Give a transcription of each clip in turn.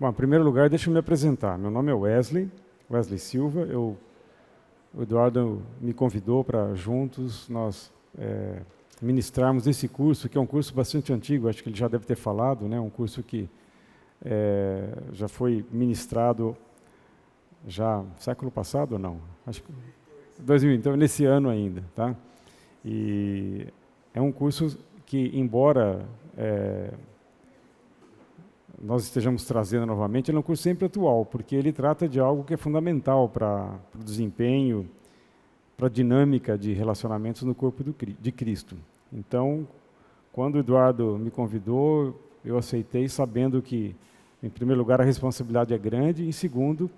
Bom, em primeiro lugar, deixa eu me apresentar. Meu nome é Wesley Silva. O Eduardo me convidou para juntos nós ministrarmos esse curso, que é um curso bastante antigo, acho que ele já deve ter falado, né? Um curso que já foi ministrado já século passado ou não? Acho que 2000, então nesse ano ainda, tá? E é um curso que, embora nós estejamos trazendo novamente, ele é um curso sempre atual, porque ele trata de algo que é fundamental para o desempenho, para a dinâmica de relacionamentos no corpo de Cristo. Então, quando o Eduardo me convidou, eu aceitei, sabendo que, em primeiro lugar, a responsabilidade é grande, e, em segundo,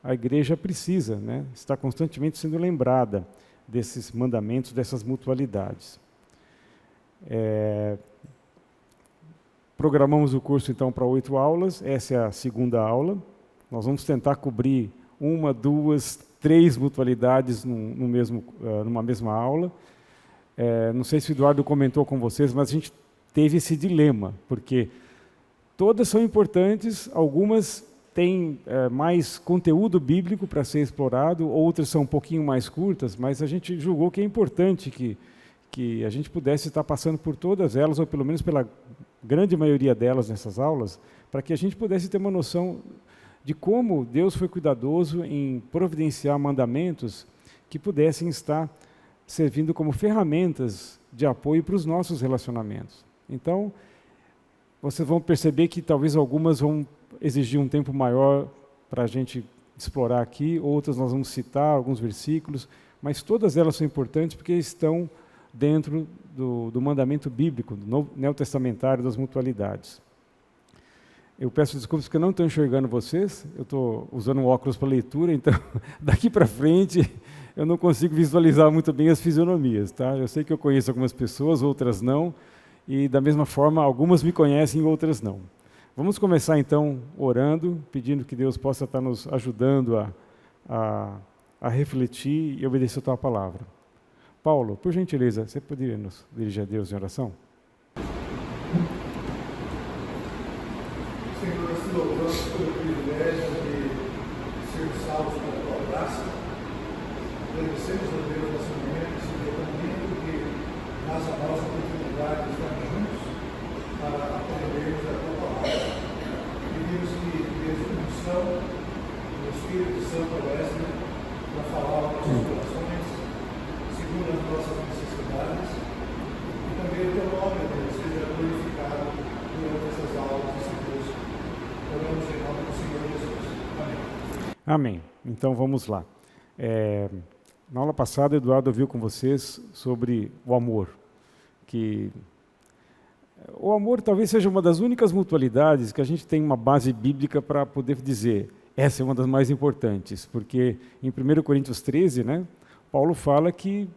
a igreja precisa, né, estar constantemente sendo lembrada desses mandamentos, dessas mutualidades. Programamos o curso, então, para 8 aulas. Essa é a segunda aula. Nós vamos tentar cobrir 1, 2, 3 mutualidades numa mesma aula. Não sei se o Eduardo comentou com vocês, mas a gente teve esse dilema, porque todas são importantes, algumas têm mais conteúdo bíblico para ser explorado, outras são um pouquinho mais curtas, mas a gente julgou que é importante que a gente pudesse estar passando por todas elas, ou pelo menos pela grande maioria delas nessas aulas, para que a gente pudesse ter uma noção de como Deus foi cuidadoso em providenciar mandamentos que pudessem estar servindo como ferramentas de apoio para os nossos relacionamentos. Então, vocês vão perceber que talvez algumas vão exigir um tempo maior para a gente explorar aqui, outras nós vamos citar alguns versículos, mas todas elas são importantes porque estão dentro do mandamento bíblico, do neotestamentário das mutualidades. Eu peço desculpas porque eu não estou enxergando vocês, eu estou usando um óculos para leitura, então daqui para frente eu não consigo visualizar muito bem as fisionomias, tá? Eu sei que eu conheço algumas pessoas, outras não, e da mesma forma algumas me conhecem e outras não. Vamos começar então orando, pedindo que Deus possa estar nos ajudando a refletir e obedecer a tua palavra. Paulo, por gentileza, você poderia nos dirigir a Deus em oração? Senhor, nós te louvamos pelo privilégio de ser salvos pela tua graça. Agradecemos a Deus nesse momento, esse momento que nas a nós a oportunidade de estarmos juntos para aprendermos a tua palavra. Pedimos que Deus te unção, o Espírito Santo Wesley, para falar aos nossos corações, segundo as nossas necessidades, e também o teu nome, Deus, seja glorificado durante essas aulas desse curso. Oramos em nome do Senhor Jesus. Amém. Amém. Então vamos lá. Na aula passada, Eduardo viu com vocês sobre o amor, que o amor talvez seja uma das únicas mutualidades que a gente tem uma base bíblica para poder dizer, essa é uma das mais importantes, porque em 1 Coríntios 13, né, Paulo fala que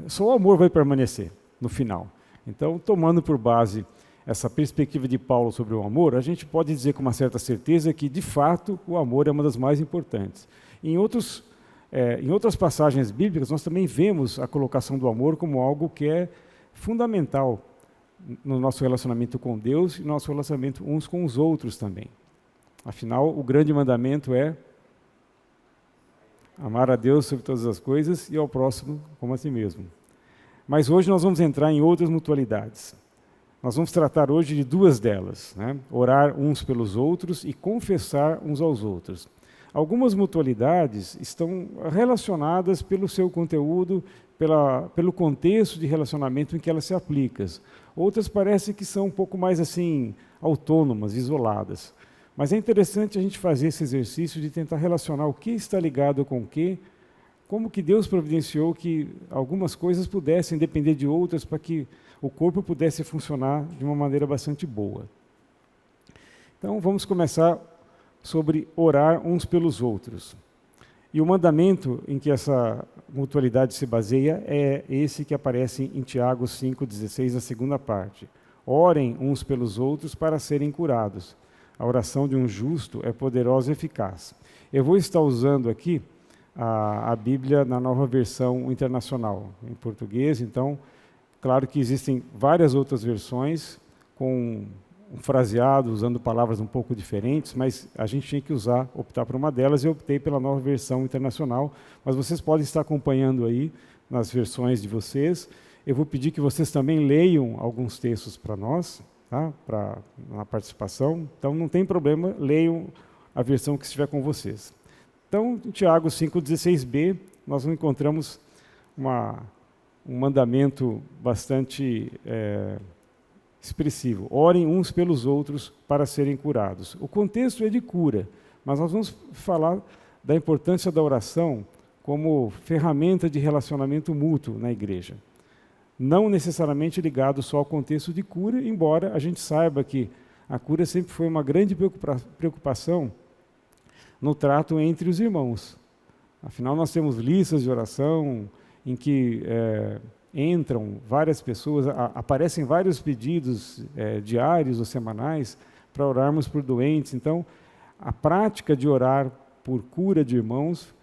só o amor vai permanecer no final. Então, tomando por base essa perspectiva de Paulo sobre o amor, a gente pode dizer com uma certa certeza que, de fato, o amor é uma das mais importantes. Em outras passagens bíblicas, nós também vemos a colocação do amor como algo que é fundamental no nosso relacionamento com Deus e no nosso relacionamento uns com os outros também. Afinal, o grande mandamento é amar a Deus sobre todas as coisas e ao próximo como a si mesmo. Mas hoje nós vamos entrar em outras mutualidades. Nós vamos tratar hoje de 2 delas, né? Orar uns pelos outros e confessar uns aos outros. Algumas mutualidades estão relacionadas pelo seu conteúdo, pelo contexto de relacionamento em que elas se aplicam. Outras parecem que são um pouco mais assim autônomas, isoladas. Mas é interessante a gente fazer esse exercício de tentar relacionar o que está ligado com o que, como que Deus providenciou que algumas coisas pudessem depender de outras para que o corpo pudesse funcionar de uma maneira bastante boa. Então, vamos começar sobre orar uns pelos outros. E o mandamento em que essa mutualidade se baseia é esse que aparece em Tiago 5,16, a segunda parte. Orem uns pelos outros para serem curados. A oração de um justo é poderosa e eficaz. Eu vou estar usando aqui a Bíblia na nova versão internacional, em português. Então, claro que existem várias outras versões com um fraseado, usando palavras um pouco diferentes, mas a gente tinha que optar por uma delas, e eu optei pela nova versão internacional, mas vocês podem estar acompanhando aí nas versões de vocês. Eu vou pedir que vocês também leiam alguns textos para nós, tá? Na participação, então não tem problema, leiam a versão que estiver com vocês. Então, em Tiago 5,16b, nós encontramos um mandamento bastante expressivo. Orem uns pelos outros para serem curados. O contexto é de cura, mas nós vamos falar da importância da oração como ferramenta de relacionamento mútuo na igreja. Não necessariamente ligado só ao contexto de cura, embora a gente saiba que a cura sempre foi uma grande preocupação no trato entre os irmãos. Afinal, nós temos listas de oração em que entram várias pessoas, aparecem vários pedidos diários ou semanais para orarmos por doentes. Então, a prática de orar por cura de irmãos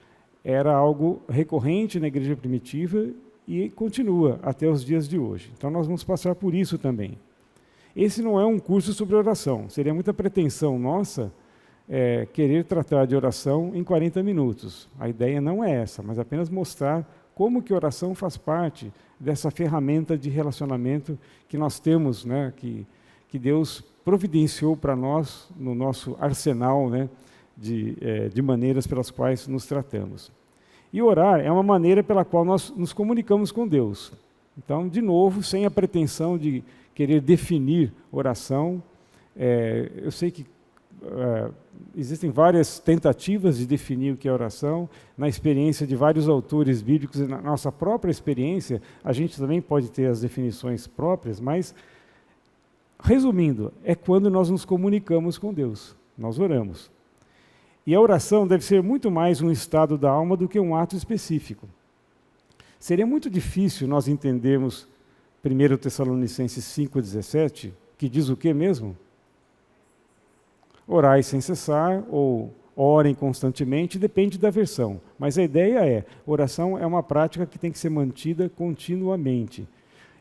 era algo recorrente na igreja primitiva e continua até os dias de hoje. Então, nós vamos passar por isso também. Esse não é um curso sobre oração. Seria muita pretensão nossa querer tratar de oração em 40 minutos. A ideia não é essa, mas apenas mostrar como que a oração faz parte dessa ferramenta de relacionamento que nós temos, né, que Deus providenciou para nós no nosso arsenal, né, de maneiras pelas quais nos tratamos. E orar é uma maneira pela qual nós nos comunicamos com Deus. Então, de novo, sem a pretensão de querer definir oração, eu sei que existem várias tentativas de definir o que é oração. Na experiência de vários autores bíblicos e na nossa própria experiência, a gente também pode ter as definições próprias, mas, resumindo, é quando nós nos comunicamos com Deus, nós oramos. E a oração deve ser muito mais um estado da alma do que um ato específico. Seria muito difícil nós entendermos 1 Tessalonicenses 5,17, que diz o quê mesmo? Orai sem cessar, ou orem constantemente, depende da versão. Mas a ideia oração é uma prática que tem que ser mantida continuamente.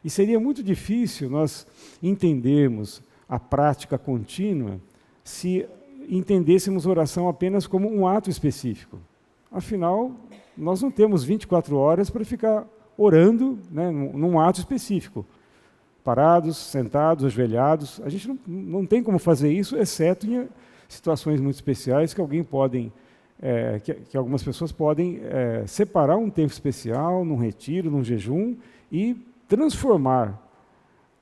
E seria muito difícil nós entendermos a prática contínua se entendêssemos oração apenas como um ato específico. Afinal, nós não temos 24 horas para ficar orando, né, num ato específico. Parados, sentados, ajoelhados. A gente não tem como fazer isso, exceto em situações muito especiais que que algumas pessoas podem separar um tempo especial, num retiro, num jejum, e transformar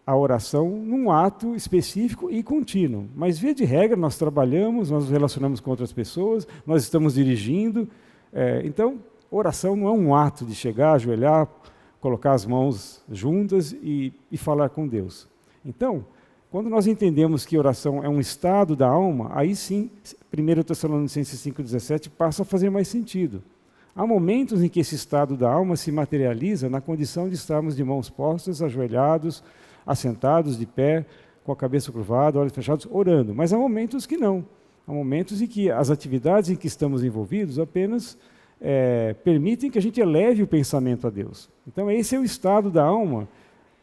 a oração num ato específico e contínuo. Mas, via de regra, nós trabalhamos, nós nos relacionamos com outras pessoas, nós estamos dirigindo. Então, oração não é um ato de chegar, ajoelhar, colocar as mãos juntas e falar com Deus. Então, quando nós entendemos que oração é um estado da alma, aí sim, 1 Tessalonicenses 5,17 passa a fazer mais sentido. Há momentos em que esse estado da alma se materializa na condição de estarmos de mãos postas, ajoelhados, assentados, de pé, com a cabeça curvada, olhos fechados, orando. Mas há momentos que não. Há momentos em que as atividades em que estamos envolvidos apenas permitem que a gente eleve o pensamento a Deus. Então, esse é o estado da alma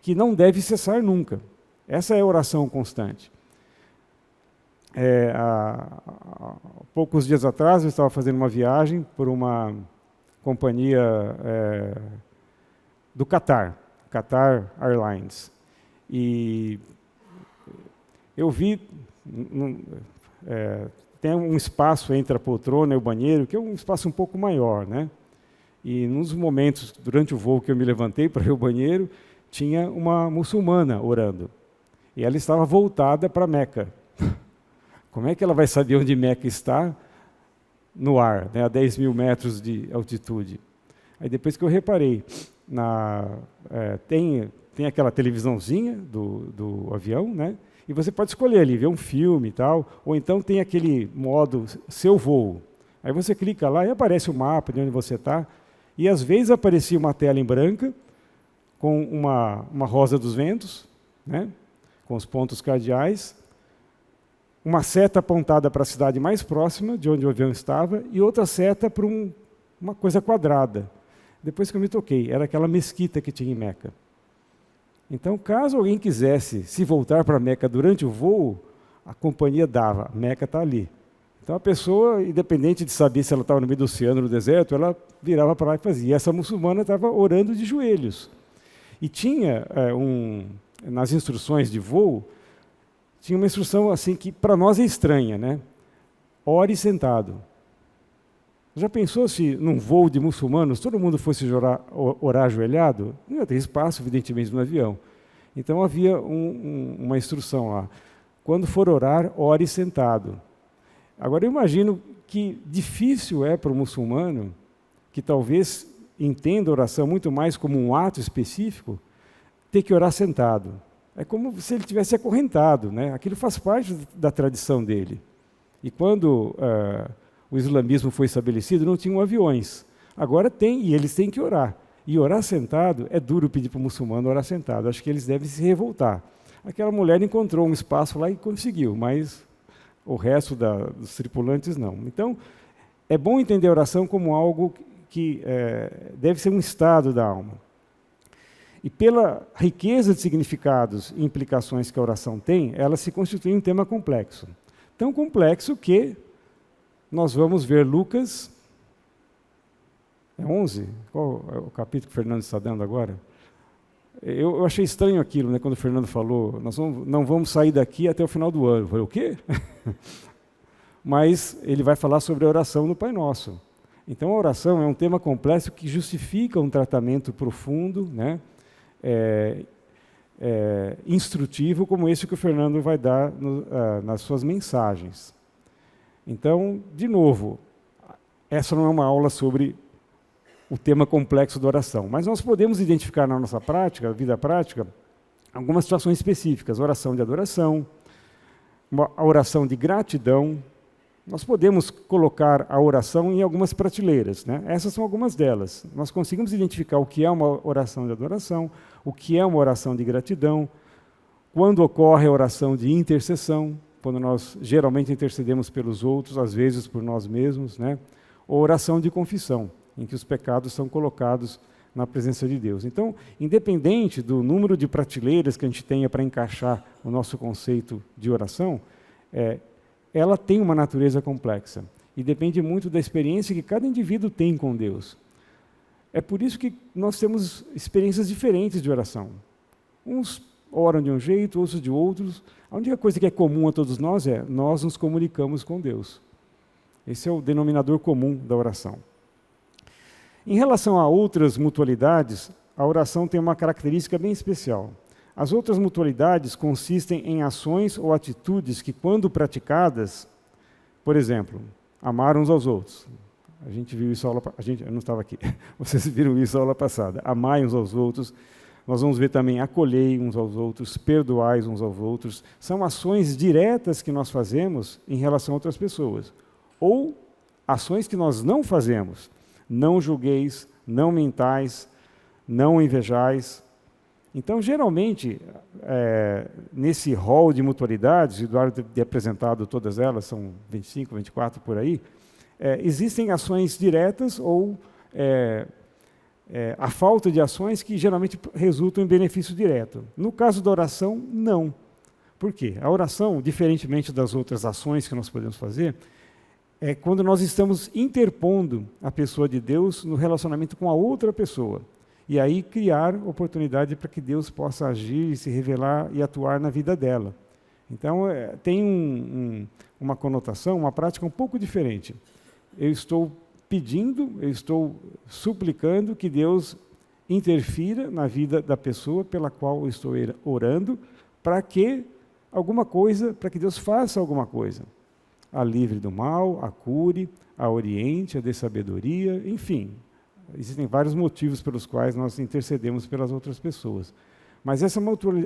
que não deve cessar nunca. Essa é a oração constante. Há poucos dias atrás, eu estava fazendo uma viagem por uma companhia do Qatar Airlines. E eu vi... tem um espaço entre a poltrona e o banheiro, que é um espaço um pouco maior, né? E nos momentos, durante o voo que eu me levantei para ir ao banheiro, tinha uma muçulmana orando. E ela estava voltada para Meca. Como é que ela vai saber onde Meca está no ar, né, a 10 mil metros de altitude? Aí depois que eu reparei, tem aquela televisãozinha do avião, né? E você pode escolher ali, ver um filme e tal, ou então tem aquele modo seu voo. Aí você clica lá e aparece o mapa de onde você está, e às vezes aparecia uma tela em branca, com uma rosa dos ventos, né, com os pontos cardeais, uma seta apontada para a cidade mais próxima, de onde o avião estava, e outra seta para uma coisa quadrada. Depois que eu me toquei, era aquela mesquita que tinha em Meca. Então, caso alguém quisesse se voltar para Meca durante o voo, a companhia dava, Meca está ali. Então a pessoa, independente de saber se ela estava no meio do oceano, no deserto, ela virava para lá e fazia. E essa muçulmana estava orando de joelhos. E tinha nas instruções de voo, tinha uma instrução assim que para nós é estranha, né? Ore sentado. Já pensou se num voo de muçulmanos todo mundo fosse orar ajoelhado? Não ia ter espaço, evidentemente, no avião. Então havia uma instrução lá. Quando for orar, ore sentado. Agora eu imagino que difícil é para o muçulmano, que talvez entenda a oração muito mais como um ato específico, ter que orar sentado. É como se ele tivesse acorrentado, né? Aquilo faz parte da tradição dele. E quando o islamismo foi estabelecido, não tinham aviões. Agora tem, e eles têm que orar. E orar sentado, é duro pedir para o muçulmano orar sentado. Acho que eles devem se revoltar. Aquela mulher encontrou um espaço lá e conseguiu, mas o resto dos tripulantes não. Então, é bom entender a oração como algo que deve ser um estado da alma. E pela riqueza de significados e implicações que a oração tem, ela se constitui um tema complexo. Tão complexo que nós vamos ver Lucas 11, qual é o capítulo que o Fernando está dando agora? Eu achei estranho aquilo, né, quando o Fernando falou, nós não vamos sair daqui até o final do ano. Eu falei, o quê? Mas ele vai falar sobre a oração no Pai Nosso. Então a oração é um tema complexo que justifica um tratamento profundo, né, instrutivo, como esse que o Fernando vai dar nas suas mensagens. Então, de novo, essa não é uma aula sobre o tema complexo da oração, mas nós podemos identificar na nossa prática, vida prática, algumas situações específicas, oração de adoração, a oração de gratidão. Nós podemos colocar a oração em algumas prateleiras, né? Essas são algumas delas. Nós conseguimos identificar o que é uma oração de adoração, o que é uma oração de gratidão, quando ocorre a oração de intercessão, quando nós geralmente intercedemos pelos outros, às vezes por nós mesmos, né? Ou oração de confissão, em que os pecados são colocados na presença de Deus. Então, independente do número de prateleiras que a gente tenha para encaixar o nosso conceito de oração, ela tem uma natureza complexa e depende muito da experiência que cada indivíduo tem com Deus. É por isso que nós temos experiências diferentes de oração. Uns oram de um jeito, outros de outros. A única coisa que é comum a todos nós é nós nos comunicamos com Deus. Esse é o denominador comum da oração. Em relação a outras mutualidades, a oração tem uma característica bem especial. As outras mutualidades consistem em ações ou atitudes que, quando praticadas, por exemplo, amar uns aos outros. A gente viu isso eu não estava aqui. Vocês viram isso na aula passada. Amai uns aos outros. Nós vamos ver também acolhei uns aos outros, perdoai uns aos outros. São ações diretas que nós fazemos em relação a outras pessoas. Ou ações que nós não fazemos. Não julgueis, não mentais, não invejais. Então, geralmente, nesse rol de mutualidades, Eduardo tem apresentado todas elas, são 25, 24 por aí, existem ações diretas ou a falta de ações que geralmente resultam em benefício direto. No caso da oração, não. Por quê? A oração, diferentemente das outras ações que nós podemos fazer, é quando nós estamos interpondo a pessoa de Deus no relacionamento com a outra pessoa. E aí criar oportunidade para que Deus possa agir, se revelar e atuar na vida dela. Então, tem uma conotação, uma prática um pouco diferente. Eu estou pedindo, eu estou suplicando que Deus interfira na vida da pessoa pela qual eu estou orando, para que Deus faça alguma coisa. A livre do mal, a cure, a oriente, a dê sabedoria, enfim. Existem vários motivos pelos quais nós intercedemos pelas outras pessoas. Mas essa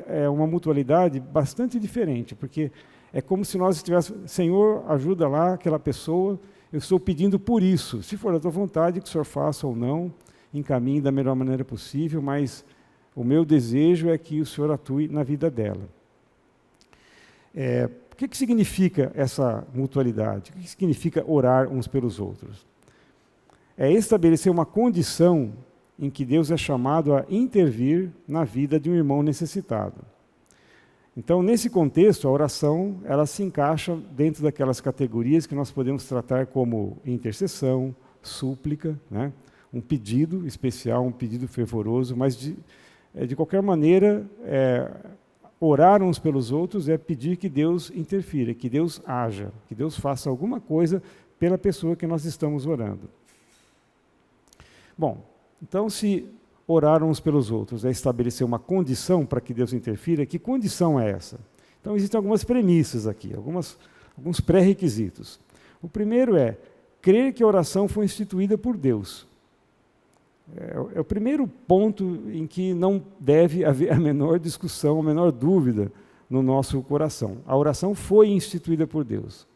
é uma mutualidade bastante diferente, porque é como se nós estivéssemos, Senhor, ajuda lá aquela pessoa, eu estou pedindo por isso. Se for da tua vontade, que o Senhor faça ou não, encaminhe da melhor maneira possível, mas o meu desejo é que o Senhor atue na vida dela. O que significa essa mutualidade? O que significa orar uns pelos outros? É estabelecer uma condição em que Deus é chamado a intervir na vida de um irmão necessitado. Então, nesse contexto, a oração ela se encaixa dentro daquelas categorias que nós podemos tratar como intercessão, súplica, né? Um pedido especial, um pedido fervoroso, mas de qualquer maneira, orar uns pelos outros é pedir que Deus interfira, que Deus haja, que Deus faça alguma coisa pela pessoa que nós estamos orando. Bom, então se orar uns pelos outros é estabelecer uma condição para que Deus interfira, que condição é essa? Então existem algumas premissas aqui, alguns pré-requisitos. O primeiro é crer que a oração foi instituída por Deus. É o primeiro ponto em que não deve haver a menor discussão, a menor dúvida no nosso coração. A oração foi instituída por Deus.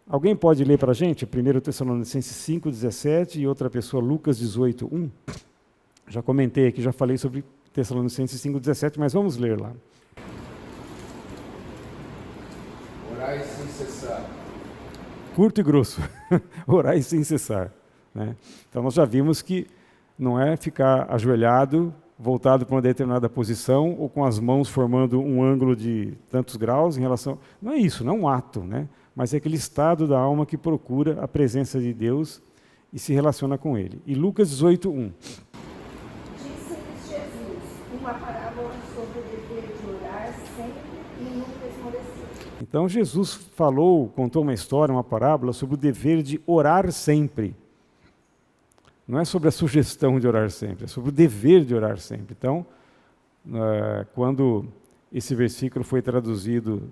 Alguém pode ler para a gente 1 Tessalonicenses 5,17 e outra pessoa, Lucas 18,1? Já comentei aqui, já falei sobre Tessalonicenses 5,17, mas vamos ler lá. Orai sem cessar. Curto e grosso. Orai sem cessar. Né? Então nós já vimos que não é ficar ajoelhado, voltado para uma determinada posição, ou com as mãos formando um ângulo de tantos graus em relação... Não é isso, não é um ato, né? Mas é aquele estado da alma que procura a presença de Deus e se relaciona com Ele. E Lucas 18,1. Disse-lhes Jesus uma parábola sobre o dever de orar sempre e nunca esmorecer. Então Jesus contou uma história, uma parábola sobre o dever de orar sempre. Não é sobre a sugestão de orar sempre, é sobre o dever de orar sempre. Então, quando esse versículo foi traduzido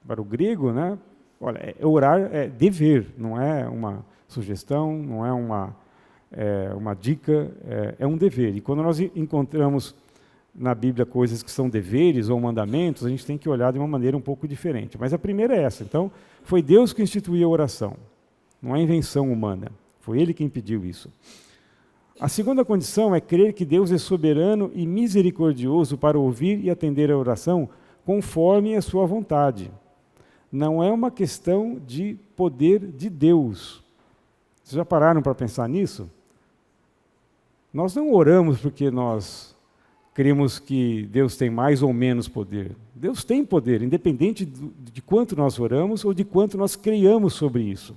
para o grego, né? Olha, orar é dever, não é uma sugestão, não é uma dica, é um dever. E quando nós encontramos na Bíblia coisas que são deveres ou mandamentos, a gente tem que olhar de uma maneira um pouco diferente. Mas a primeira é essa. Então, foi Deus que instituiu a oração, não é invenção humana. Foi Ele quem pediu isso. A segunda condição é crer que Deus é soberano e misericordioso para ouvir e atender a oração conforme a sua vontade. Não é uma questão de poder de Deus. Vocês já pararam para pensar nisso? Nós não oramos porque nós cremos que Deus tem mais ou menos poder. Deus tem poder, independente de quanto nós oramos ou de quanto nós creiamos sobre isso.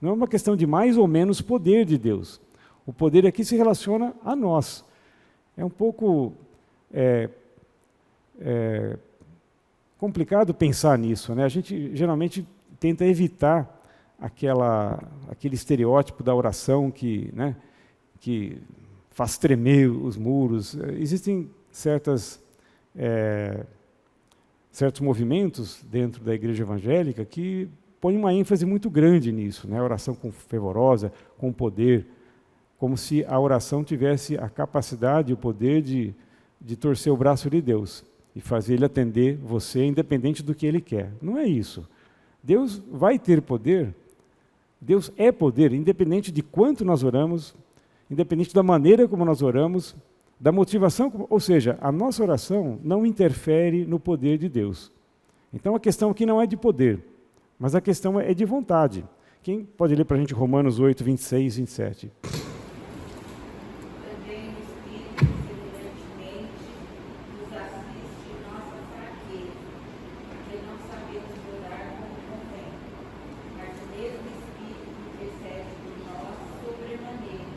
Não é uma questão de mais ou menos poder de Deus. O poder aqui se relaciona a nós. É um pouco complicado pensar nisso, né? A gente geralmente tenta evitar aquele estereótipo da oração que faz tremer os muros. Existem certos movimentos dentro da igreja evangélica que põem uma ênfase muito grande nisso, né? A oração fervorosa, com poder, como se a oração tivesse a capacidade e o poder de torcer o braço de Deus e fazer Ele atender você, independente do que Ele quer. Não é isso. Deus vai ter poder, Deus é poder, independente de quanto nós oramos, independente da maneira como nós oramos, da motivação, ou seja, a nossa oração não interfere no poder de Deus. Então a questão aqui não é de poder, mas a questão é de vontade. Quem pode ler para a gente Romanos 8, 26 e 27? Também o Espírito semelhantemente nos assiste em nossa fraqueza, porque não sabemos orar como convém. Mas o mesmo Espírito intercede por nós sobremaneira,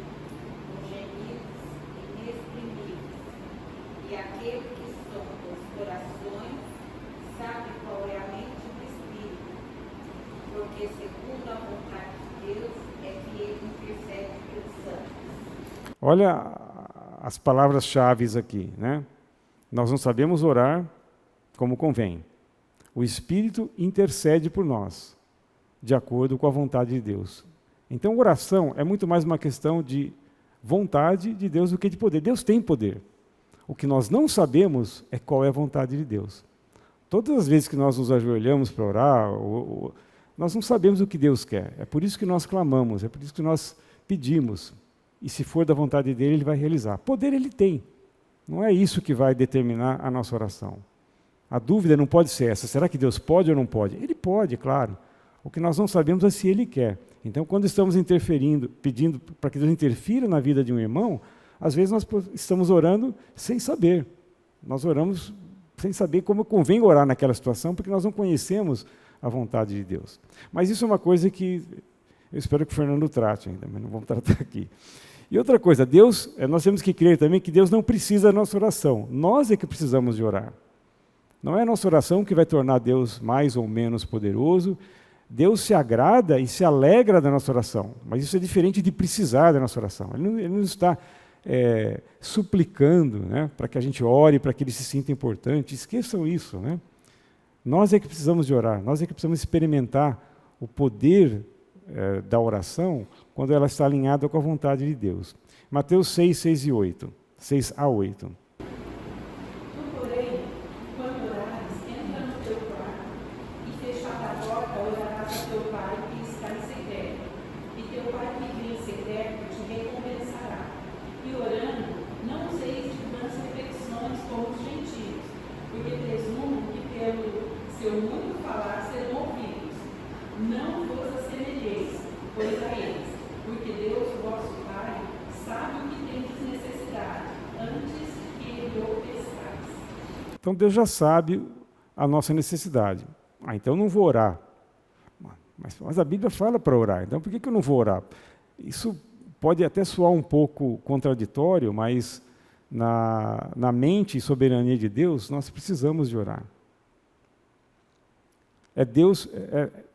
com gemidos inexprimíveis. E aquele que sonda os corações sabe qual é a mente do Espírito, porque segundo a vontade de Deus é que Ele intercede pelos santos. Olha as palavras-chave aqui, né? Nós não sabemos orar como convém. O Espírito intercede por nós, de acordo com a vontade de Deus. Então, oração é muito mais uma questão de vontade de Deus do que de poder. Deus tem poder. O que nós não sabemos é qual é a vontade de Deus. Todas as vezes que nós nos ajoelhamos para orar, nós não sabemos o que Deus quer. É por isso que nós clamamos, é por isso que nós pedimos. E se for da vontade dele, ele vai realizar. Poder ele tem. Não é isso que vai determinar a nossa oração. A dúvida não pode ser essa. Será que Deus pode ou não pode? Ele pode, claro. O que nós não sabemos é se ele quer. Então, quando estamos interferindo, pedindo para que Deus interfira na vida de um irmão, às vezes nós estamos orando sem saber. Nós oramos sem saber como convém orar naquela situação, porque nós não conhecemos a vontade de Deus. Mas isso é uma coisa que eu espero que o Fernando trate ainda, mas não vamos tratar aqui. E outra coisa, Deus, nós temos que crer também que Deus não precisa da nossa oração. Nós é que precisamos de orar. Não é a nossa oração que vai tornar Deus mais ou menos poderoso. Deus se agrada e se alegra da nossa oração, mas isso é diferente de precisar da nossa oração. Ele não está suplicando, né, para que a gente ore, para que ele se sinta importante. Esqueçam isso, né? Nós é que precisamos de orar, nós é que precisamos experimentar o poder da oração quando ela está alinhada com a vontade de Deus. Mateus 6, 6 e 8. 6 a 8. Então Deus já sabe a nossa necessidade. Então eu não vou orar. Mas a Bíblia fala para orar, então por que eu não vou orar? Isso pode até soar um pouco contraditório, mas na mente e soberania de Deus, nós precisamos de orar.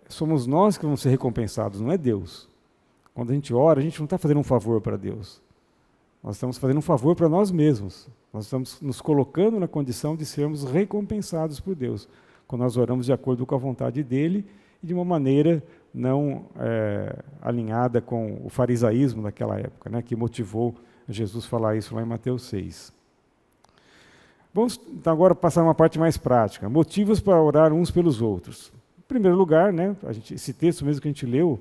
Somos nós que vamos ser recompensados, não é Deus. Quando a gente ora, a gente não está fazendo um favor para Deus. Nós estamos fazendo um favor para nós mesmos. Nós estamos nos colocando na condição de sermos recompensados por Deus, quando nós oramos de acordo com a vontade dEle e de uma maneira não alinhada com o farisaísmo daquela época, né, que motivou Jesus a falar isso lá em Mateus 6. Vamos então agora passar uma parte mais prática. Motivos para orar uns pelos outros. Em primeiro lugar, né, esse texto mesmo que a gente leu,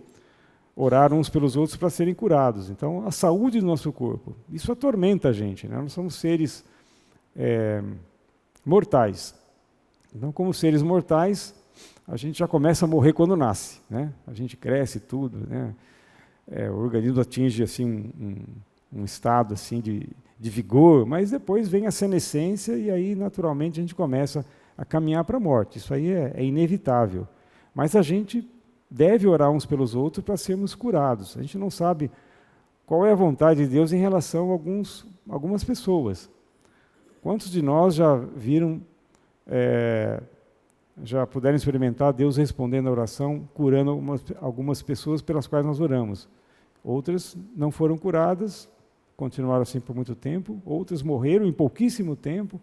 orar uns pelos outros para serem curados. Então, a saúde do nosso corpo. Isso atormenta a gente, né? Nós somos seres mortais. Então, como seres mortais, a gente já começa a morrer quando nasce, né? A gente cresce tudo, né? O organismo atinge assim, um estado assim, de vigor, mas depois vem a senescência e aí, naturalmente, a gente começa a caminhar para a morte. Isso aí é inevitável. Mas a gente deve orar uns pelos outros para sermos curados. A gente não sabe qual é a vontade de Deus em relação a algumas pessoas. Quantos de nós já viram, já puderam experimentar Deus respondendo a oração, curando algumas pessoas pelas quais nós oramos? Outras não foram curadas, continuaram assim por muito tempo, outras morreram em pouquíssimo tempo.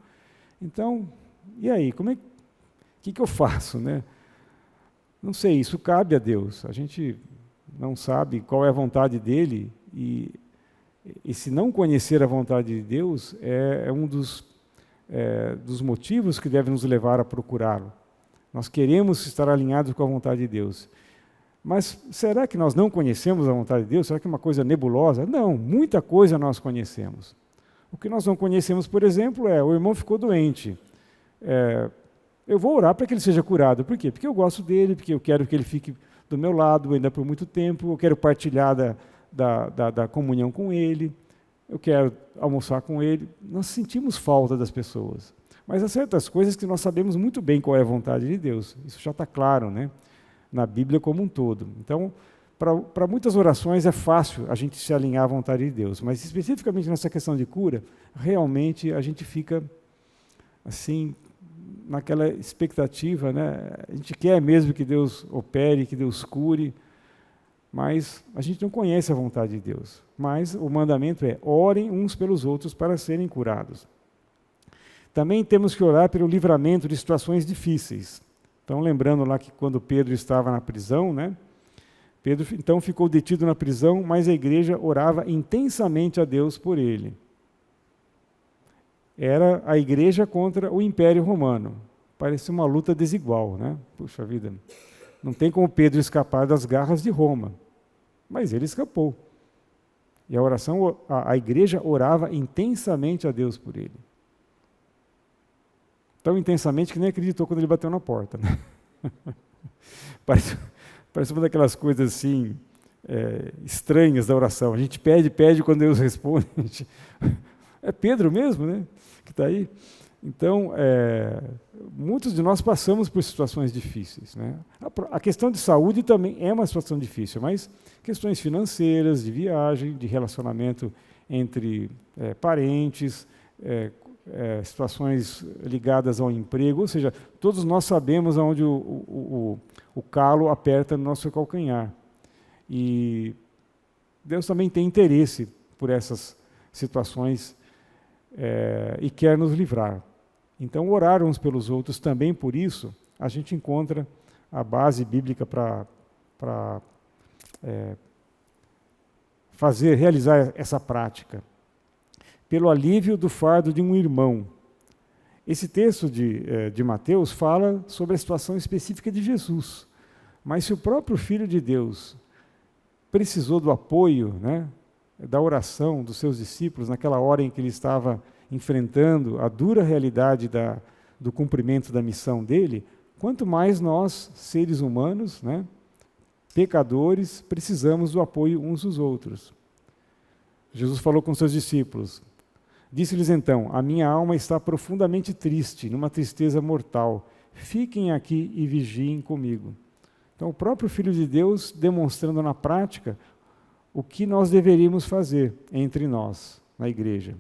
Então, e aí, o que eu faço, né? Não sei, isso cabe a Deus. A gente não sabe qual é a vontade dEle e se não conhecer a vontade de Deus é um dos motivos que deve nos levar a procurá-lo. Nós queremos estar alinhados com a vontade de Deus. Mas será que nós não conhecemos a vontade de Deus? Será que é uma coisa nebulosa? Não, muita coisa nós conhecemos. O que nós não conhecemos, por exemplo, o irmão ficou doente. Eu vou orar para que ele seja curado. Por quê? Porque eu gosto dele, porque eu quero que ele fique do meu lado ainda por muito tempo, eu quero partilhar da comunhão com ele, eu quero almoçar com ele. Nós sentimos falta das pessoas. Mas há certas coisas que nós sabemos muito bem qual é a vontade de Deus. Isso já está claro, né? Na Bíblia como um todo. Então, para muitas orações é fácil a gente se alinhar à vontade de Deus, mas especificamente nessa questão de cura, realmente a gente fica assim, naquela expectativa, né? A gente quer mesmo que Deus opere, que Deus cure, mas a gente não conhece a vontade de Deus. Mas o mandamento é: orem uns pelos outros para serem curados. Também temos que orar pelo livramento de situações difíceis. Então, lembrando lá que quando Pedro estava na prisão, né? Pedro então ficou detido na prisão, mas a igreja orava intensamente a Deus por ele. Era a igreja contra o Império Romano. Parecia uma luta desigual, né? Puxa vida, não tem como Pedro escapar das garras de Roma, mas ele escapou. E a igreja orava intensamente a Deus por ele. Tão intensamente que nem acreditou quando ele bateu na porta, né? Parece uma daquelas coisas assim, estranhas da oração. A gente pede, quando Deus responde. É Pedro mesmo, né? Que está aí. Então, muitos de nós passamos por situações difíceis, né? A questão de saúde também é uma situação difícil, mas questões financeiras, de viagem, de relacionamento entre parentes, situações ligadas ao emprego, ou seja, todos nós sabemos onde o calo aperta no nosso calcanhar. E Deus também tem interesse por essas situações e quer nos livrar. Então, orar uns pelos outros também por isso, a gente encontra a base bíblica para realizar essa prática. Pelo alívio do fardo de um irmão. Esse texto de Mateus fala sobre a situação específica de Jesus. Mas se o próprio Filho de Deus precisou do apoio, né, da oração dos seus discípulos, naquela hora em que ele estava enfrentando a dura realidade do cumprimento da missão dele, quanto mais nós, seres humanos, né, pecadores, precisamos do apoio uns dos outros. Jesus falou com seus discípulos, disse-lhes então, a minha alma está profundamente triste, numa tristeza mortal, fiquem aqui e vigiem comigo. Então o próprio Filho de Deus demonstrando na prática o que nós deveríamos fazer entre nós, na igreja.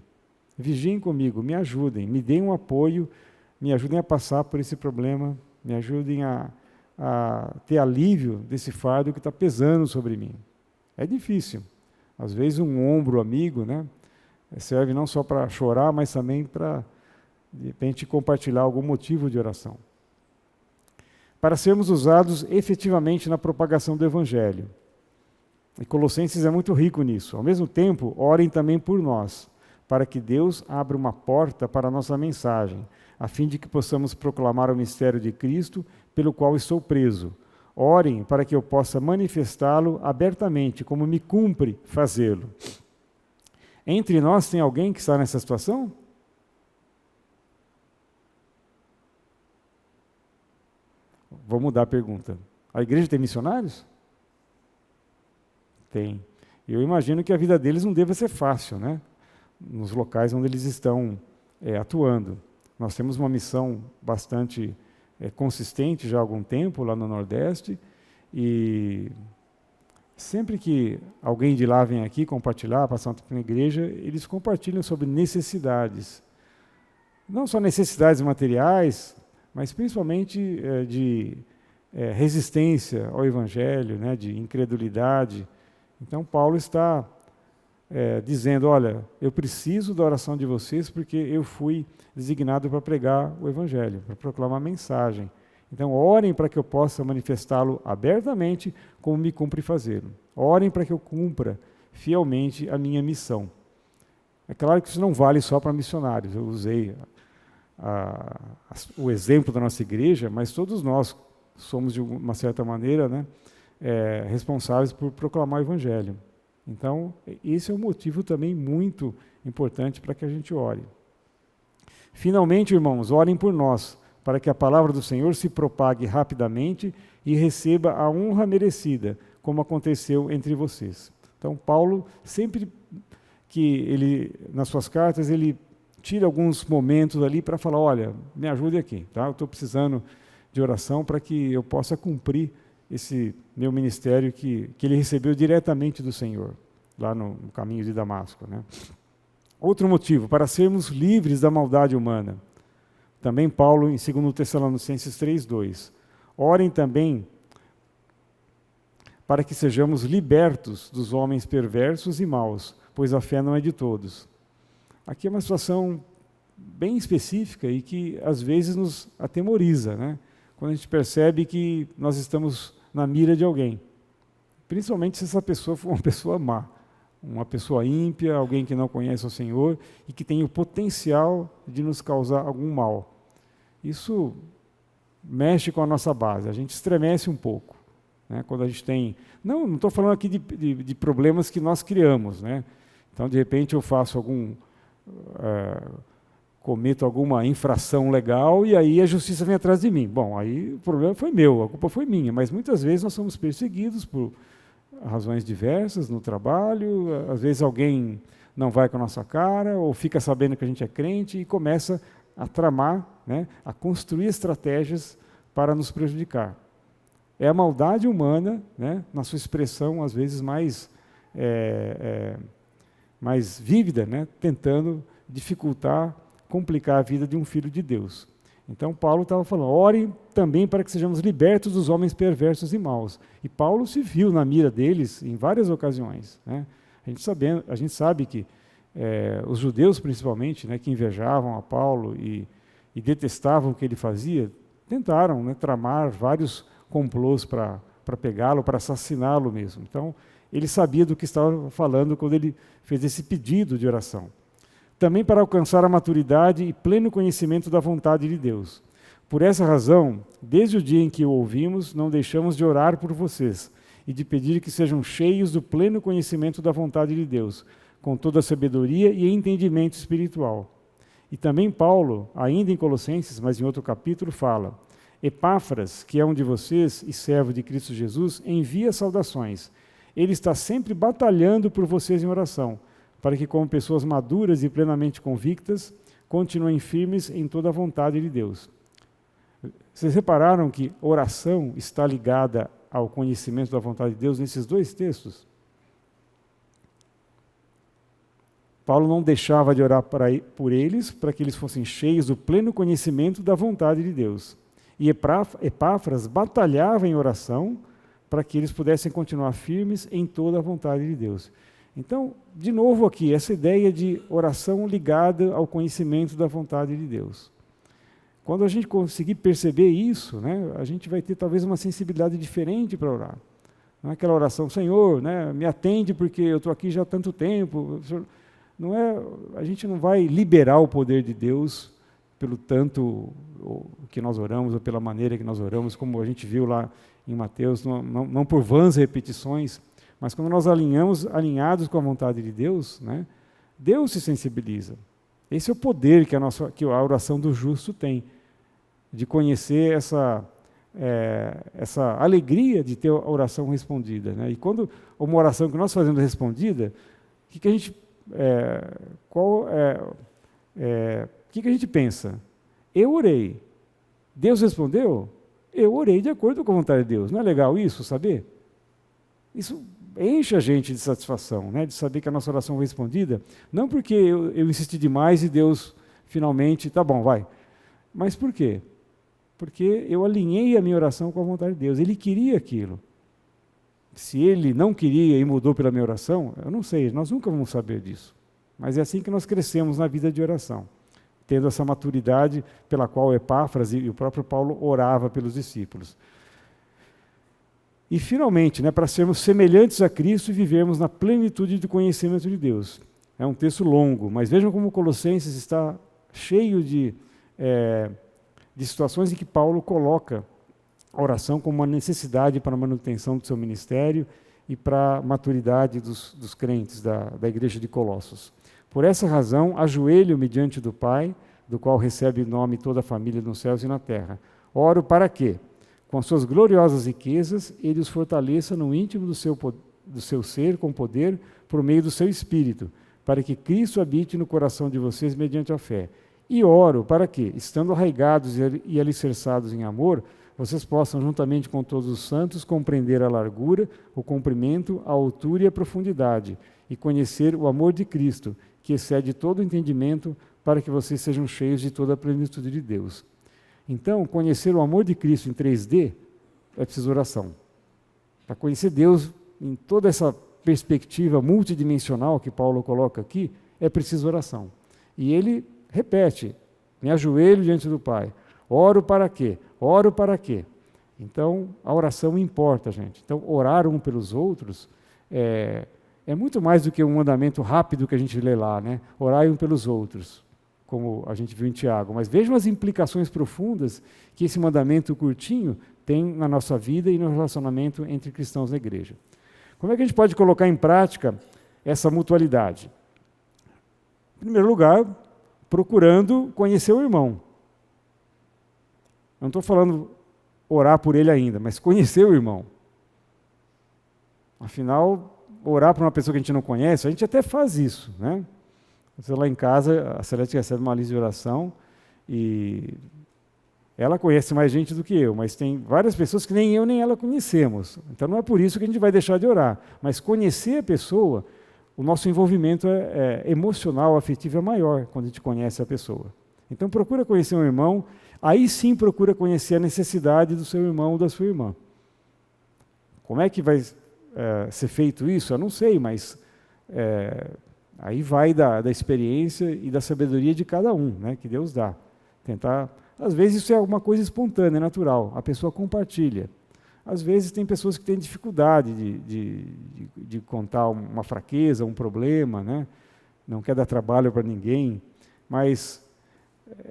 Vigiem comigo, me ajudem, me deem um apoio, me ajudem a passar por esse problema, me ajudem a ter alívio desse fardo que está pesando sobre mim. É difícil. Às vezes um ombro amigo, né, serve não só para chorar, mas também para, de repente, compartilhar algum motivo de oração. Para sermos usados efetivamente na propagação do Evangelho. E Colossenses é muito rico nisso. Ao mesmo tempo, orem também por nós, para que Deus abra uma porta para a nossa mensagem, a fim de que possamos proclamar o mistério de Cristo, pelo qual estou preso. Orem para que eu possa manifestá-lo abertamente, como me cumpre fazê-lo. Entre nós tem alguém que está nessa situação? Vou mudar a pergunta. A igreja tem missionários? Tem. Eu imagino que a vida deles não deva ser fácil, né? Nos locais onde eles estão atuando. Nós temos uma missão bastante consistente já há algum tempo lá no Nordeste e sempre que alguém de lá vem aqui compartilhar, passar um tempo na igreja, eles compartilham sobre necessidades. Não só necessidades materiais, mas principalmente de resistência ao Evangelho, né, de incredulidade. Então Paulo está dizendo, olha, eu preciso da oração de vocês porque eu fui designado para pregar o Evangelho, para proclamar a mensagem. Então, orem para que eu possa manifestá-lo abertamente, como me cumpre fazê-lo. Orem para que eu cumpra fielmente a minha missão. É claro que isso não vale só para missionários. Eu usei o exemplo da nossa igreja, mas todos nós somos, de uma certa maneira, né, responsáveis por proclamar o Evangelho. Então, esse é um motivo também muito importante para que a gente ore. Finalmente, irmãos, orem por nós, para que a palavra do Senhor se propague rapidamente e receba a honra merecida, como aconteceu entre vocês. Então, Paulo, sempre que ele, nas suas cartas, ele tira alguns momentos ali para falar, olha, me ajude aqui, tá? Eu estou precisando de oração para que eu possa cumprir esse meu ministério que ele recebeu diretamente do Senhor, lá no caminho de Damasco, né? Outro motivo, para sermos livres da maldade humana. Também Paulo, em 2 Tessalonicenses 3:2. Orem também para que sejamos libertos dos homens perversos e maus, pois a fé não é de todos. Aqui é uma situação bem específica e que às vezes nos atemoriza, né? Quando a gente percebe que nós estamos na mira de alguém, principalmente se essa pessoa for uma pessoa má, uma pessoa ímpia, alguém que não conhece o Senhor e que tem o potencial de nos causar algum mal. Isso mexe com a nossa base, a gente estremece um pouco, né? Quando a gente tem... Não estou falando aqui de problemas que nós criamos, né? Então, de repente, eu faço cometo alguma infração legal e aí a justiça vem atrás de mim. Bom, aí o problema foi meu, a culpa foi minha, mas muitas vezes nós somos perseguidos por razões diversas no trabalho, às vezes alguém não vai com a nossa cara ou fica sabendo que a gente é crente e começa a tramar, né, a construir estratégias para nos prejudicar. É a maldade humana, né, na sua expressão, às vezes, mais vívida, né, tentando dificultar, complicar a vida de um filho de Deus. Então, Paulo estava falando, orem também para que sejamos libertos dos homens perversos e maus. E Paulo se viu na mira deles em várias ocasiões, né? A gente sabe que os judeus, principalmente, né, que invejavam a Paulo e detestavam o que ele fazia, tentaram, né, tramar vários complôs para pegá-lo, para assassiná-lo mesmo. Então, ele sabia do que estava falando quando ele fez esse pedido de oração. Também para alcançar a maturidade e pleno conhecimento da vontade de Deus. Por essa razão, desde o dia em que o ouvimos, não deixamos de orar por vocês e de pedir que sejam cheios do pleno conhecimento da vontade de Deus, com toda a sabedoria e entendimento espiritual. E também Paulo, ainda em Colossenses, mas em outro capítulo, fala: Epáfras, que é um de vocês e servo de Cristo Jesus, envia saudações. Ele está sempre batalhando por vocês em oração, para que, como pessoas maduras e plenamente convictas, continuem firmes em toda a vontade de Deus. Vocês repararam que oração está ligada ao conhecimento da vontade de Deus nesses dois textos? Paulo não deixava de orar por eles, para que eles fossem cheios do pleno conhecimento da vontade de Deus. E Epáfras batalhava em oração para que eles pudessem continuar firmes em toda a vontade de Deus. Então, de novo aqui, essa ideia de oração ligada ao conhecimento da vontade de Deus. Quando a gente conseguir perceber isso, né, a gente vai ter talvez uma sensibilidade diferente para orar. Não é aquela oração, Senhor, né, me atende porque eu estou aqui já há tanto tempo. Não é, a gente não vai liberar o poder de Deus pelo tanto que nós oramos ou pela maneira que nós oramos, como a gente viu lá em Mateus, não por vãs repetições, mas quando nós alinhados com a vontade de Deus, né, Deus se sensibiliza. Esse é o poder que a oração do justo tem, de conhecer essa alegria de ter a oração respondida, né? E quando uma oração que nós fazemos respondida, o que a gente pensa? Eu orei. Deus respondeu? Eu orei de acordo com a vontade de Deus. Não é legal isso, saber? Isso enche a gente de satisfação, né, de saber que a nossa oração foi respondida, não porque eu insisti demais e Deus finalmente, tá bom, vai. Mas por quê? Porque eu alinhei a minha oração com a vontade de Deus. Ele queria aquilo. Se ele não queria e mudou pela minha oração, eu não sei, nós nunca vamos saber disso. Mas é assim que nós crescemos na vida de oração, tendo essa maturidade pela qual Epáfras e o próprio Paulo orava pelos discípulos. E, finalmente, né, para sermos semelhantes a Cristo e vivermos na plenitude do conhecimento de Deus. É um texto longo, mas vejam como Colossenses está cheio de situações em que Paulo coloca a oração como uma necessidade para a manutenção do seu ministério e para a maturidade dos crentes da igreja de Colossos. Por essa razão, ajoelho-me diante do Pai, do qual recebe o nome toda a família nos céus e na terra. Oro para quê? Com as suas gloriosas riquezas, ele os fortaleça no íntimo do seu ser com poder por meio do seu Espírito, para que Cristo habite no coração de vocês mediante a fé. E oro para que, estando arraigados e alicerçados em amor, vocês possam, juntamente com todos os santos, compreender a largura, o comprimento, a altura e a profundidade, e conhecer o amor de Cristo, que excede todo o entendimento, para que vocês sejam cheios de toda a plenitude de Deus. Então, conhecer o amor de Cristo em 3D é preciso oração. Para conhecer Deus em toda essa perspectiva multidimensional que Paulo coloca aqui, é preciso oração. E ele repete, me ajoelho diante do Pai. Oro para quê? Oro para quê? Então, a oração importa, gente. Então, orar um pelos outros é muito mais do que um mandamento rápido que a gente lê lá, né? Orai um pelos outros, como a gente viu em Tiago. Mas vejam as implicações profundas que esse mandamento curtinho tem na nossa vida e no relacionamento entre cristãos na igreja. Como é que a gente pode colocar em prática essa mutualidade? Em primeiro lugar, procurando conhecer o irmão. Não estou falando orar por ele ainda, mas conhecer o irmão. Afinal, orar por uma pessoa que a gente não conhece, a gente até faz isso, né? Você lá em casa, a Celeste recebe uma lista de oração, E ela conhece mais gente do que eu, mas tem várias pessoas que nem eu nem ela conhecemos. Então não é por isso que a gente vai deixar de orar. Mas conhecer a pessoa, o nosso envolvimento emocional, afetivo é maior quando a gente conhece a pessoa. Então procura conhecer um irmão, aí sim procura conhecer a necessidade do seu irmão ou da sua irmã. Como é que vai ser feito isso? Eu não sei, mas aí vai da experiência e da sabedoria de cada um, né, que Deus dá. Tentar, às vezes isso é alguma coisa espontânea, natural, a pessoa compartilha. Às vezes tem pessoas que têm dificuldade de contar uma fraqueza, um problema, né? Não quer dar trabalho para ninguém, mas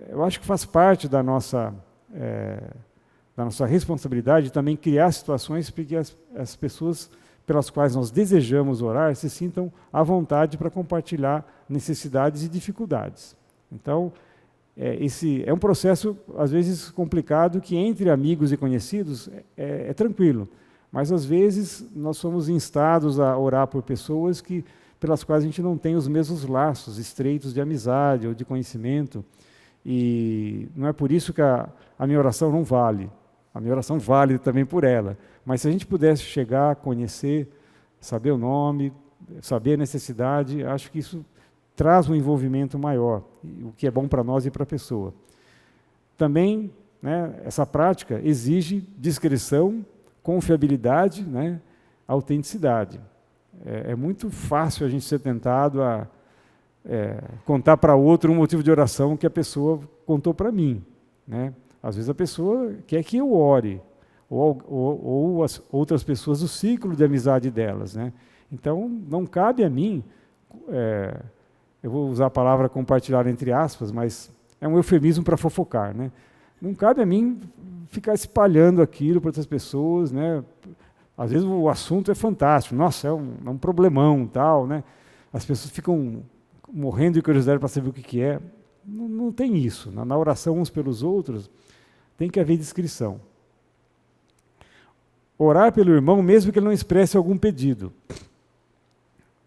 eu acho que faz parte da nossa responsabilidade também criar situações para que as pessoas pelas quais nós desejamos orar se sintam à vontade para compartilhar necessidades e dificuldades. Então, esse é um processo, às vezes, complicado, que entre amigos e conhecidos é tranquilo, mas, às vezes, nós somos instados a orar por pessoas pelas quais a gente não tem os mesmos laços estreitos de amizade ou de conhecimento, e não é por isso que a minha oração não vale. A minha oração vale também por ela, mas se a gente pudesse chegar, conhecer, saber o nome, saber a necessidade, acho que isso traz um envolvimento maior, o que é bom para nós e para a pessoa. Também, né, essa prática exige discrição, confiabilidade, né, autenticidade. É muito fácil a gente ser tentado a contar para outro um motivo de oração que a pessoa contou para mim, né? Às vezes a pessoa quer que eu ore, ou as outras pessoas do ciclo de amizade delas, né? Então, não cabe a mim, eu vou usar a palavra compartilhar entre aspas, mas é um eufemismo para fofocar, né? Não cabe a mim ficar espalhando aquilo para outras pessoas, né? Às vezes o assunto é fantástico, nossa, é um problemão, tal, né? As pessoas ficam morrendo de curiosidade para saber o que é. Não tem isso. Na oração uns pelos outros, tem que haver discrição. Orar pelo irmão, mesmo que ele não expresse algum pedido.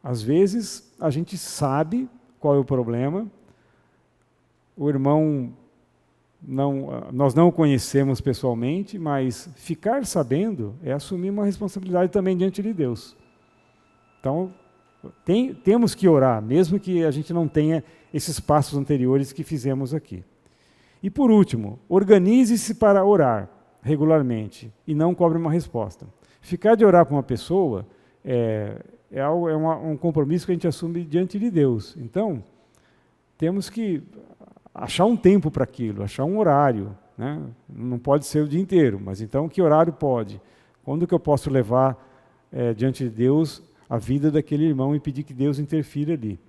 Às vezes, a gente sabe qual é o problema, o irmão, nós não o conhecemos pessoalmente, mas ficar sabendo é assumir uma responsabilidade também diante de Deus. Então, temos que orar, mesmo que a gente não tenha esses passos anteriores que fizemos aqui. E por último, organize-se para orar regularmente e não cobre uma resposta. Ficar de orar para uma pessoa é um compromisso que a gente assume diante de Deus. Então, temos que achar um tempo para aquilo, achar um horário, né? Não pode ser o dia inteiro, mas então que horário pode? Quando que eu posso levar diante de Deus a vida daquele irmão e pedir que Deus interfira ali?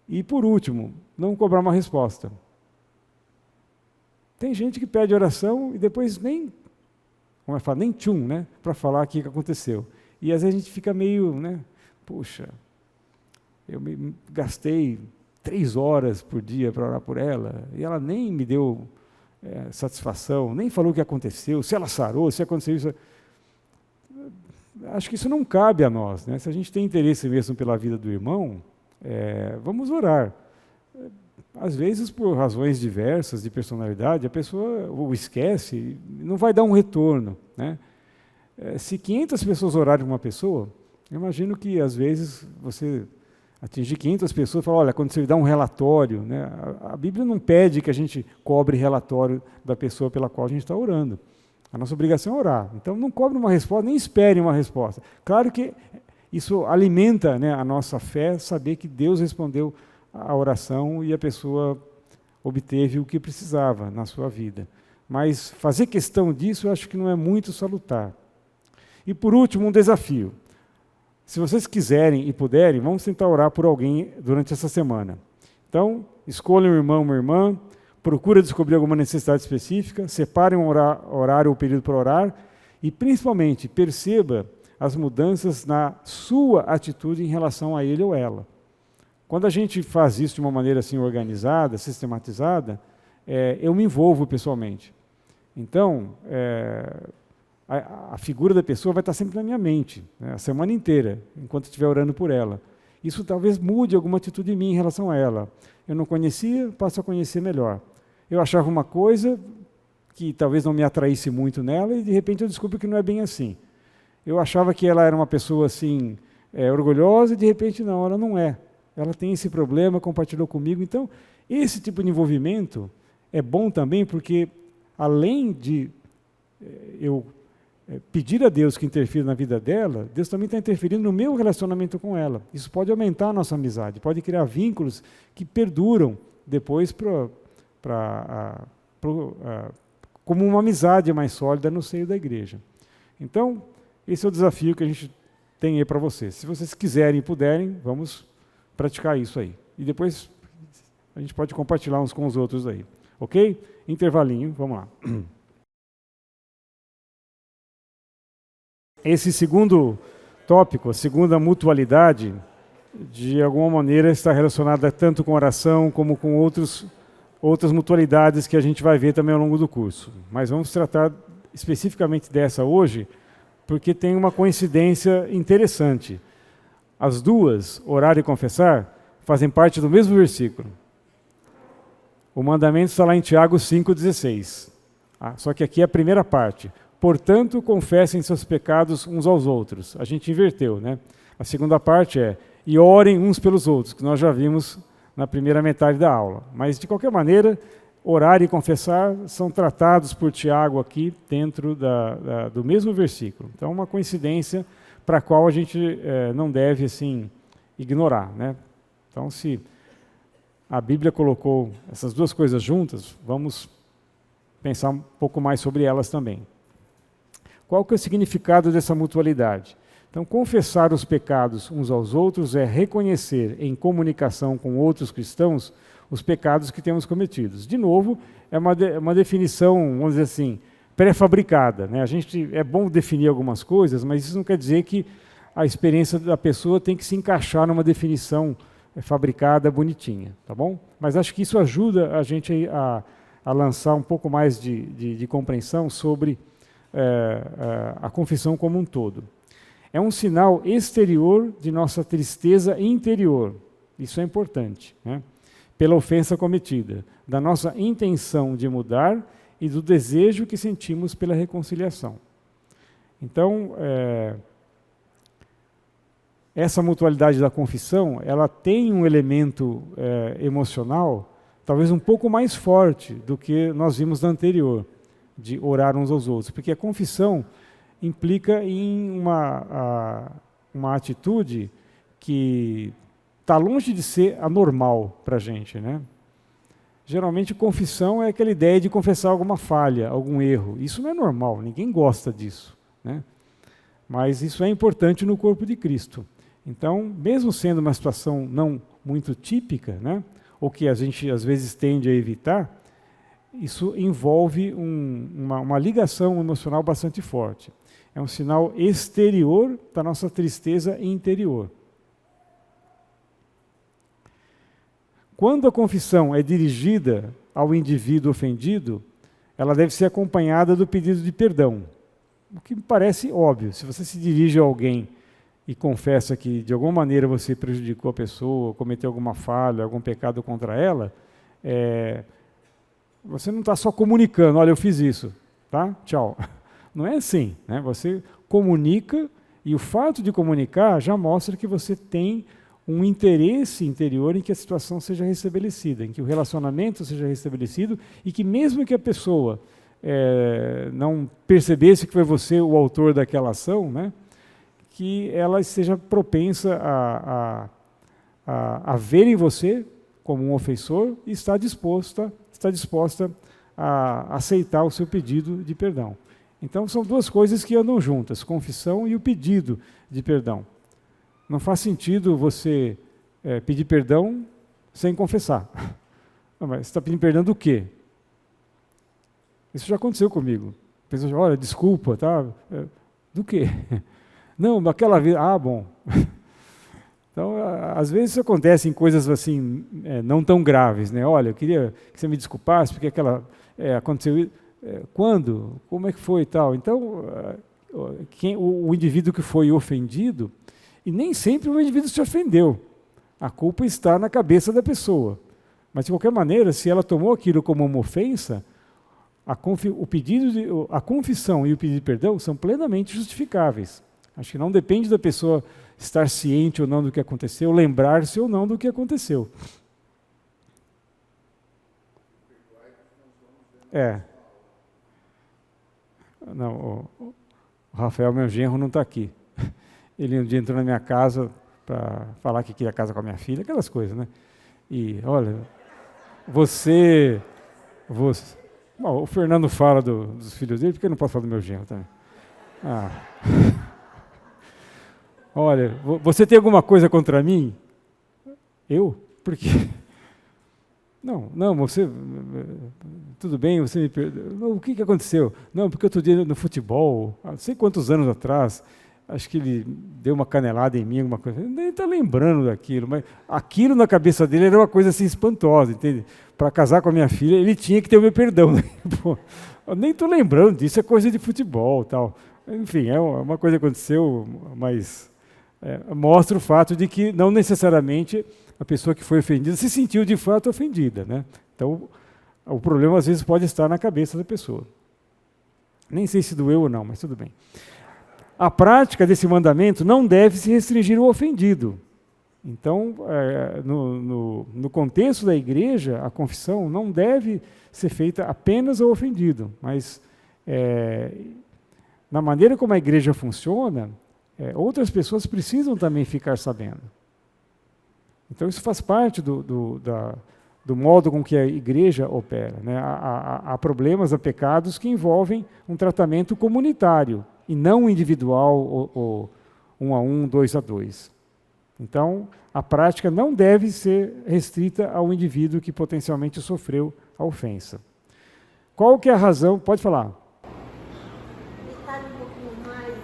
E por último, não cobrar uma resposta. Tem gente que pede oração e depois nem tchum, né, para falar o que aconteceu. E às vezes a gente fica meio, né, puxa, eu gastei 3 horas por dia para orar por ela, e ela nem me deu satisfação, nem falou o que aconteceu, se ela sarou, se aconteceu isso. Acho que isso não cabe a nós, né? Se a gente tem interesse mesmo pela vida do irmão, vamos orar. Às vezes, por razões diversas de personalidade, a pessoa o esquece, não vai dar um retorno, né? Se 500 pessoas orarem por uma pessoa, eu imagino que, às vezes, você atingir 500 pessoas e falar, olha, quando você dá um relatório, né? A Bíblia não pede que a gente cobre relatório da pessoa pela qual a gente está orando. A nossa obrigação é orar. Então, não cobre uma resposta, nem espere uma resposta. Claro que isso alimenta, né, a nossa fé, saber que Deus respondeu a oração e a pessoa obteve o que precisava na sua vida. Mas fazer questão disso, eu acho que não é muito salutar. E, por último, um desafio. Se vocês quiserem e puderem, vamos tentar orar por alguém durante essa semana. Então, escolham um irmão, uma irmã, procura descobrir alguma necessidade específica, separem um horário ou período para orar e, principalmente, perceba as mudanças na sua atitude em relação a ele ou ela. Quando a gente faz isso de uma maneira assim organizada, sistematizada, eu me envolvo pessoalmente. Então, a figura da pessoa vai estar sempre na minha mente, né, a semana inteira, enquanto eu estiver orando por ela. Isso talvez mude alguma atitude em mim em relação a ela. Eu não conhecia, passo a conhecer melhor. Eu achava uma coisa que talvez não me atraísse muito nela e de repente eu descubro que não é bem assim. Eu achava que ela era uma pessoa assim, orgulhosa e de repente não, ela não é. Ela tem esse problema, compartilhou comigo. Então, esse tipo de envolvimento é bom também porque, além de eu pedir a Deus que interfira na vida dela, Deus também está interferindo no meu relacionamento com ela. Isso pode aumentar a nossa amizade, pode criar vínculos que perduram depois como uma amizade mais sólida no seio da igreja. Então, esse é o desafio que a gente tem aí para vocês. Se vocês quiserem e puderem, vamos praticar isso aí. E depois a gente pode compartilhar uns com os outros aí. Ok? Intervalinho, vamos lá. Esse segundo tópico, a segunda mutualidade, de alguma maneira está relacionada tanto com oração como com outras mutualidades que a gente vai ver também ao longo do curso. Mas vamos tratar especificamente dessa hoje, porque tem uma coincidência interessante. As duas, orar e confessar, fazem parte do mesmo versículo. O mandamento está lá em Tiago 5,16. Só que aqui é a primeira parte. Portanto, confessem seus pecados uns aos outros. A gente inverteu, né? A segunda parte é, e orem uns pelos outros, que nós já vimos na primeira metade da aula. Mas, de qualquer maneira, orar e confessar são tratados por Tiago aqui dentro do mesmo versículo. Então, uma coincidência para a qual a gente não deve assim, ignorar, né? Então, se a Bíblia colocou essas duas coisas juntas, vamos pensar um pouco mais sobre elas também. Qual que é o significado dessa mutualidade? Então, confessar os pecados uns aos outros é reconhecer em comunicação com outros cristãos os pecados que temos cometidos. De novo, é uma definição, vamos dizer assim, pré-fabricada, né? É bom definir algumas coisas, mas isso não quer dizer que a experiência da pessoa tem que se encaixar numa definição fabricada, bonitinha, tá bom? Mas acho que isso ajuda a gente a lançar um pouco mais de compreensão sobre a confissão como um todo. É um sinal exterior de nossa tristeza interior, isso é importante, né? Pela ofensa cometida, da nossa intenção de mudar e do desejo que sentimos pela reconciliação. Então, essa mutualidade da confissão, ela tem um elemento emocional, talvez um pouco mais forte do que nós vimos na anterior, de orar uns aos outros, porque a confissão implica em uma atitude que está longe de ser anormal para a gente, né? Geralmente, confissão é aquela ideia de confessar alguma falha, algum erro. Isso não é normal, ninguém gosta disso, né? Mas isso é importante no corpo de Cristo. Então, mesmo sendo uma situação não muito típica, né, ou que a gente às vezes tende a evitar, isso envolve uma ligação emocional bastante forte. É um sinal exterior da nossa tristeza interior. Quando a confissão é dirigida ao indivíduo ofendido, ela deve ser acompanhada do pedido de perdão. O que me parece óbvio. Se você se dirige a alguém e confessa que de alguma maneira você prejudicou a pessoa, cometeu alguma falha, algum pecado contra ela, você não está só comunicando, olha, eu fiz isso, tá? Tchau. Não é assim, né? Você comunica e o fato de comunicar já mostra que você tem um interesse interior em que a situação seja restabelecida, em que o relacionamento seja restabelecido e que mesmo que a pessoa não percebesse que foi você o autor daquela ação, né, que ela seja propensa a ver em você como um ofensor e está disposta a aceitar o seu pedido de perdão. Então, são duas coisas que andam juntas, confissão e o pedido de perdão. Não faz sentido você pedir perdão sem confessar. Não, mas você está pedindo perdão do quê? Isso já aconteceu comigo. A pessoa diz, olha, desculpa, tá? Do quê? Não, daquela vez. Ah, bom. Então, às vezes isso acontece em coisas assim, não tão graves, né? Olha, eu queria que você me desculpasse, porque aconteceu. Quando? Como é que foi e tal? Então, o indivíduo que foi ofendido, e nem sempre o indivíduo se ofendeu. A culpa está na cabeça da pessoa. Mas, de qualquer maneira, se ela tomou aquilo como uma ofensa, a confissão e o pedido de perdão são plenamente justificáveis. Acho que não depende da pessoa estar ciente ou não do que aconteceu, lembrar-se ou não do que aconteceu. Não, o Rafael, meu genro, não está aqui. Ele um dia entrou na minha casa para falar que queria casar com a minha filha, aquelas coisas, né? E, olha, Bom, o Fernando fala dos filhos dele, porque eu não posso falar do meu genro também. Olha, você tem alguma coisa contra mim? Eu? Por quê? Não, você... Tudo bem, você me perdoa. O que aconteceu? Não, porque outro dia no futebol, não sei quantos anos atrás, acho que ele deu uma canelada em mim, alguma coisa. Ele nem está lembrando daquilo, mas aquilo na cabeça dele era uma coisa assim espantosa, entende? Para casar com a minha filha, ele tinha que ter o meu perdão. Né? Pô, eu nem estou lembrando disso, é coisa de futebol, tal. Enfim, é uma coisa que aconteceu, mas mostra o fato de que não necessariamente a pessoa que foi ofendida se sentiu de fato ofendida, né? Então, o problema às vezes pode estar na cabeça da pessoa. Nem sei se doeu ou não, mas tudo bem. A prática desse mandamento não deve se restringir ao ofendido. Então, no contexto da igreja, a confissão não deve ser feita apenas ao ofendido, mas na maneira como a igreja funciona, outras pessoas precisam também ficar sabendo. Então, isso faz parte do modo com que a igreja opera. Né? Há problemas, há pecados que envolvem um tratamento comunitário, e não individual, ou 1 a 1, 2 a 2. Então, a prática não deve ser restrita ao indivíduo que potencialmente sofreu a ofensa. Qual que é a razão? Pode falar. Detalhe um pouquinho mais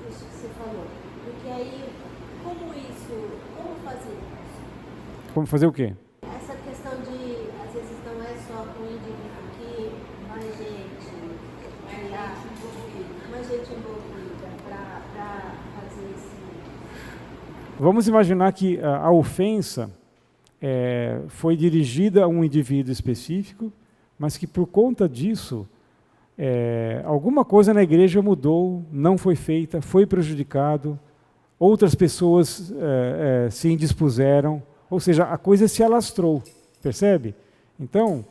isso que você falou. Porque aí, como fazer isso? Como fazer o quê? Essa questão de, às vezes, não é só com o indivíduo aqui, mais gente envolvida para fazer esse... Vamos imaginar que a ofensa foi dirigida a um indivíduo específico, mas que por conta disso, alguma coisa na igreja mudou, não foi feita, foi prejudicado, outras pessoas se indispuseram, ou seja, a coisa se alastrou, percebe? Então,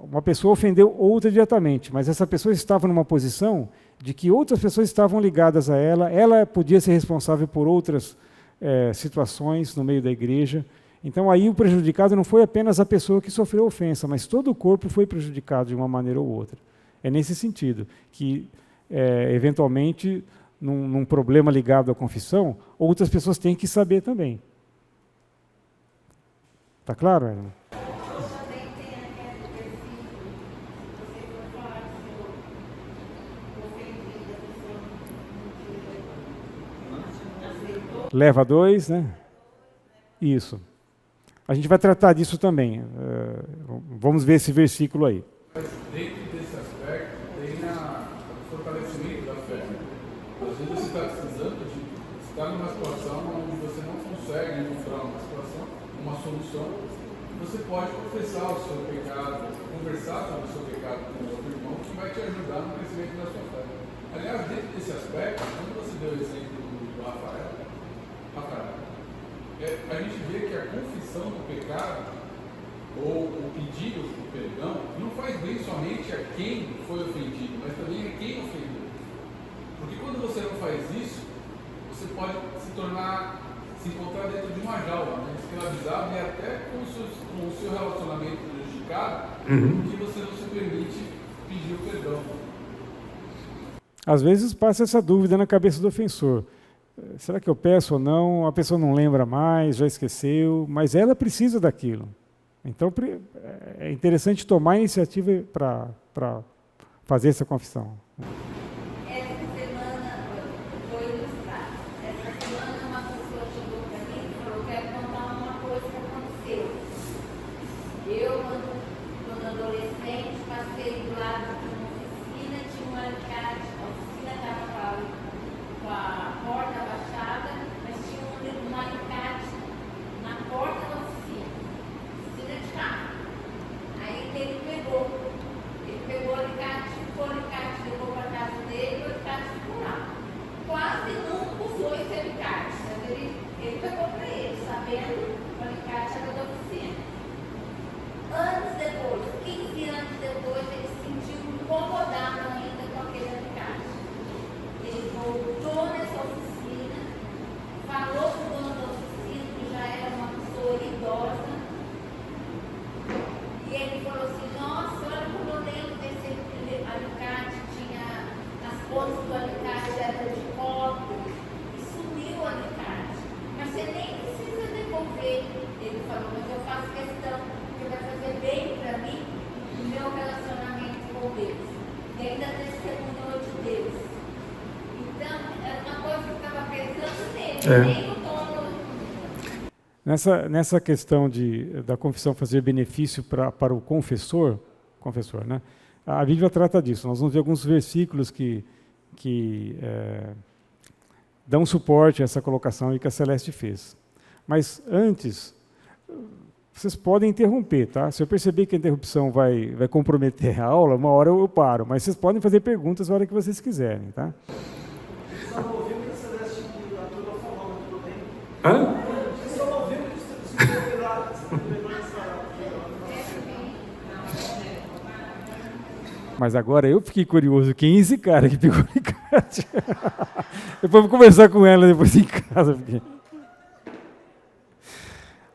uma pessoa ofendeu outra diretamente, mas essa pessoa estava numa posição de que outras pessoas estavam ligadas a ela podia ser responsável por outras situações no meio da igreja. Então, aí o prejudicado não foi apenas a pessoa que sofreu ofensa, mas todo o corpo foi prejudicado de uma maneira ou outra. É nesse sentido que, eventualmente, num problema ligado à confissão, outras pessoas têm que saber também. Está claro, Edna? Leva 2, né? Isso. A gente vai tratar disso também. Vamos ver esse versículo aí. Dentro desse aspecto, tem o fortalecimento da fé. Às vezes você está precisando de estar numa situação onde você não consegue encontrar uma situação, uma solução. Você pode confessar o seu pecado, conversar sobre o seu pecado com o outro irmão, que vai te ajudar no crescimento da sua fé. Aliás, dentro desse aspecto, quando você deu o exemplo do Rafael, a gente vê que a confissão do pecado ou o pedido do perdão não faz bem somente a quem foi ofendido, mas também a quem ofendeu. Porque quando você não faz isso, você pode se encontrar dentro de uma jaula, né? Escravizado e até com o seu relacionamento prejudicado, que você não se permite pedir o perdão. Às vezes passa essa dúvida na cabeça do ofensor. Será que eu peço ou não? A pessoa não lembra mais, já esqueceu, mas ela precisa daquilo. Então, é interessante tomar a iniciativa para fazer essa confissão. Essa semana, vou ilustrar. Essa semana uma pessoa chegou para mim e falou: quero contar uma coisa que aconteceu. Eu, quando adolescente, passei do lado de uma oficina, tinha um alicate, a oficina estava com a porta abaixada, mas tinha um alicate na porta da oficina. trouxe do alicate era de cobre e sumiu o alicate. Mas você nem precisa devolver. Ele falou, mas eu faço questão, porque vai fazer bem para mim no meu relacionamento com Deus. E ainda testemunhou de Deus. Então, era uma coisa que estava pensando nele, nem o dono. Nessa questão da confissão fazer benefício para o confessor, né? A Bíblia trata disso. Nós vamos ver alguns versículos que dão suporte a essa colocação que a Celeste fez. Mas antes, vocês podem interromper, tá? Se eu perceber que a interrupção vai comprometer a aula, uma hora eu paro. Mas vocês podem fazer perguntas na hora que vocês quiserem, tá? Estava ouvindo que a Celeste e a turma falando muito bem. Hã? Estava ouvindo que você liberar Mas agora eu fiquei curioso, quem é esse cara que pegou o alicate? Depois vou conversar com ela depois em casa.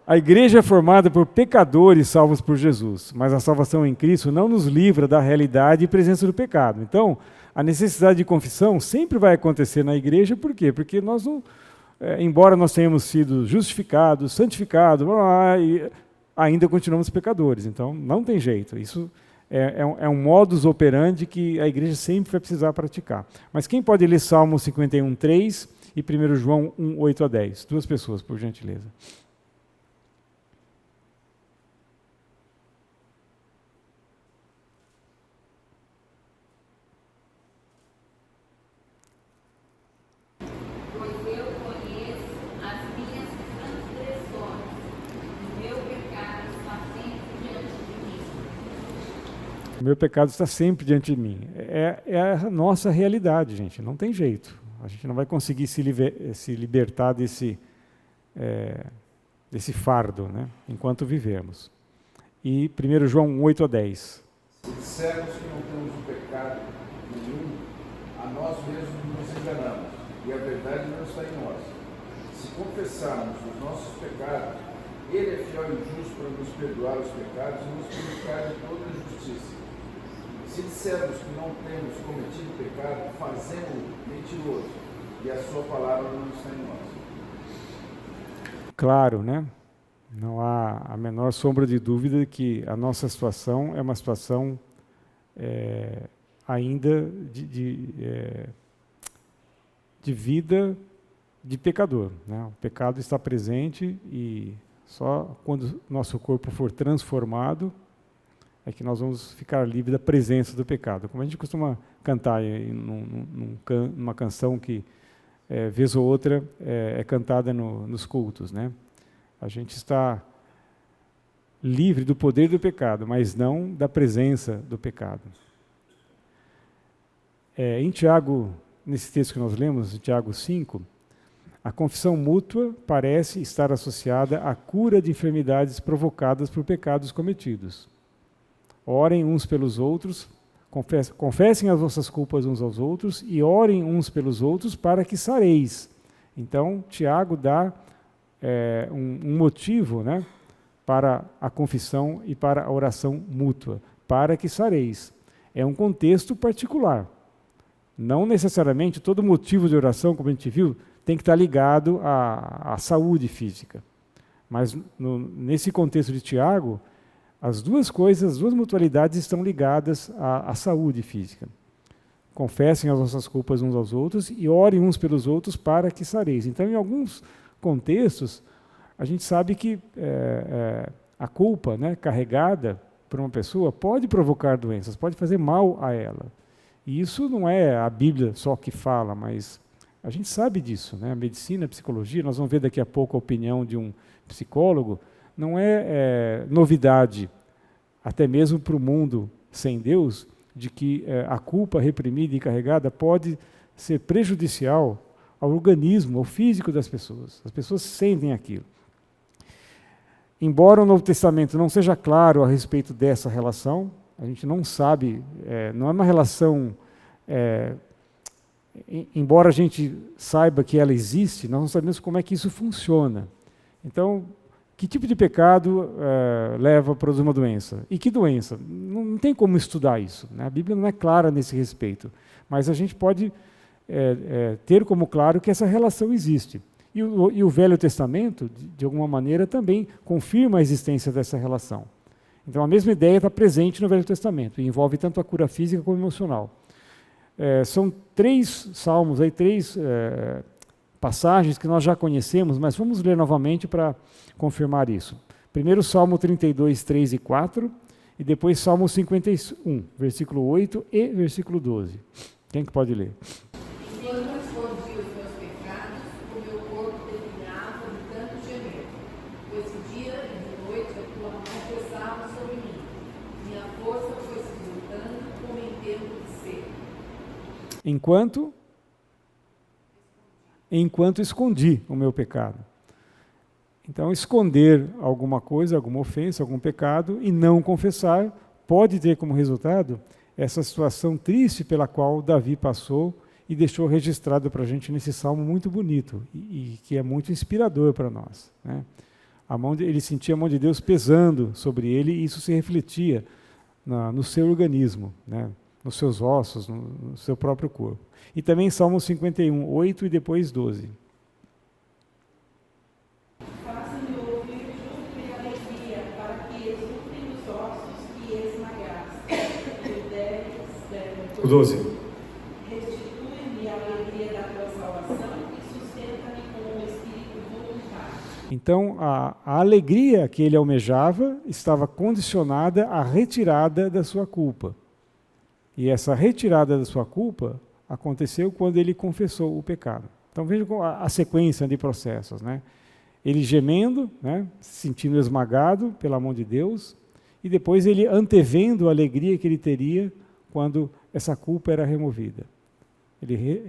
A igreja é formada por pecadores salvos por Jesus, mas a salvação em Cristo não nos livra da realidade e presença do pecado. Então, a necessidade de confissão sempre vai acontecer na igreja, por quê? Porque nós não, embora nós tenhamos sido justificados, santificados, ainda continuamos pecadores. Então, não tem jeito. Isso é um modus operandi que a igreja sempre vai precisar praticar. Mas quem pode ler Salmo 51:3 e 1 João 1:8-10? Duas pessoas, por gentileza. Pois eu conheço as minhas transgressões, o meu pecado está sempre diante de mim. O meu pecado está sempre diante de mim. É a nossa realidade, gente. Não tem jeito. A gente não vai conseguir se libertar desse fardo, né, enquanto vivermos. E 1 João 1:8-10. Se dissermos que não temos um pecado nenhum, a nós mesmos nos enganamos, e a verdade não está em nós. Se confessarmos os nossos pecados, Ele é fiel e justo para nos perdoar os pecados e nos purificar de toda injustiça. Se dissermos que não temos cometido pecado, fazemos-o mentiroso, e a sua palavra não está em nós. Claro, né? Não há a menor sombra de dúvida de que a nossa situação é uma situação ainda de vida de pecador, né? O pecado está presente e só quando nosso corpo for transformado é que nós vamos ficar livres da presença do pecado. Como a gente costuma cantar numa canção que, vez ou outra, é cantada nos cultos, né? A gente está livre do poder do pecado, mas não da presença do pecado. Em Tiago, nesse texto que nós lemos, em Tiago 5, a confissão mútua parece estar associada à cura de enfermidades provocadas por pecados cometidos. Orem uns pelos outros, confessem as vossas culpas uns aos outros e orem uns pelos outros para que sareis. Então, Tiago dá um motivo, né, para a confissão e para a oração mútua, para que sareis. É um contexto particular. Não necessariamente todo motivo de oração, como a gente viu, tem que estar ligado à saúde física. Mas nesse contexto de Tiago, as duas coisas, as duas mutualidades estão ligadas à saúde física. Confessem as vossas culpas uns aos outros e orem uns pelos outros para que sareis. Então, em alguns contextos, a gente sabe que a culpa, né, carregada por uma pessoa pode provocar doenças, pode fazer mal a ela. E isso não é a Bíblia só que fala, mas a gente sabe disso, né? A medicina, a psicologia, nós vamos ver daqui a pouco a opinião de um psicólogo, não é novidade, até mesmo para o mundo sem Deus, de que a culpa reprimida e carregada pode ser prejudicial ao organismo, ao físico das pessoas. As pessoas sentem aquilo. Embora o Novo Testamento não seja claro a respeito dessa relação, a gente não sabe, não é uma relação, embora a gente saiba que ela existe, nós não sabemos como é que isso funciona. Então, Que tipo de pecado leva a produzir uma doença? E que doença? Não tem como estudar isso, né? A Bíblia não é clara nesse respeito, mas a gente pode ter como claro que essa relação existe. E o Velho Testamento, de alguma maneira, também confirma a existência dessa relação. Então, a mesma ideia está presente no Velho Testamento, e envolve tanto a cura física como emocional. São 3 salmos, aí, 3 passagens que nós já conhecemos, mas vamos ler novamente para confirmar isso. Primeiro, Salmo 32, 3 e 4, e depois Salmo 51, versículo 8 e versículo 12. Quem que pode ler? Enquanto eu escondi os meus pecados, o meu corpo definhava de tanto gemer. Pois de dia e de noite a tua mão pesava sobre mim. Minha força foi se juntando como em tempo de seca. Enquanto escondi o meu pecado. Então, esconder alguma coisa, alguma ofensa, algum pecado e não confessar pode ter como resultado essa situação triste pela qual Davi passou e deixou registrado para a gente nesse salmo muito bonito e que é muito inspirador para nós, né? Ele sentia a mão de Deus pesando sobre ele e isso se refletia no seu organismo, né? Nos seus ossos, no seu próprio corpo. E também Salmo 51, 8 e depois 12. Faça-me ouvir júbilo e alegria, para que exultem os ossos que esmagaste. E o 12. Restitui-me a alegria da tua salvação e sustenta-me com o espírito voluntário. Então, a alegria que ele almejava estava condicionada à retirada da sua culpa. E essa retirada da sua culpa aconteceu quando ele confessou o pecado. Então veja a sequência de processos, né? Ele gemendo, né, se sentindo esmagado pela mão de Deus, e depois ele antevendo a alegria que ele teria quando essa culpa era removida.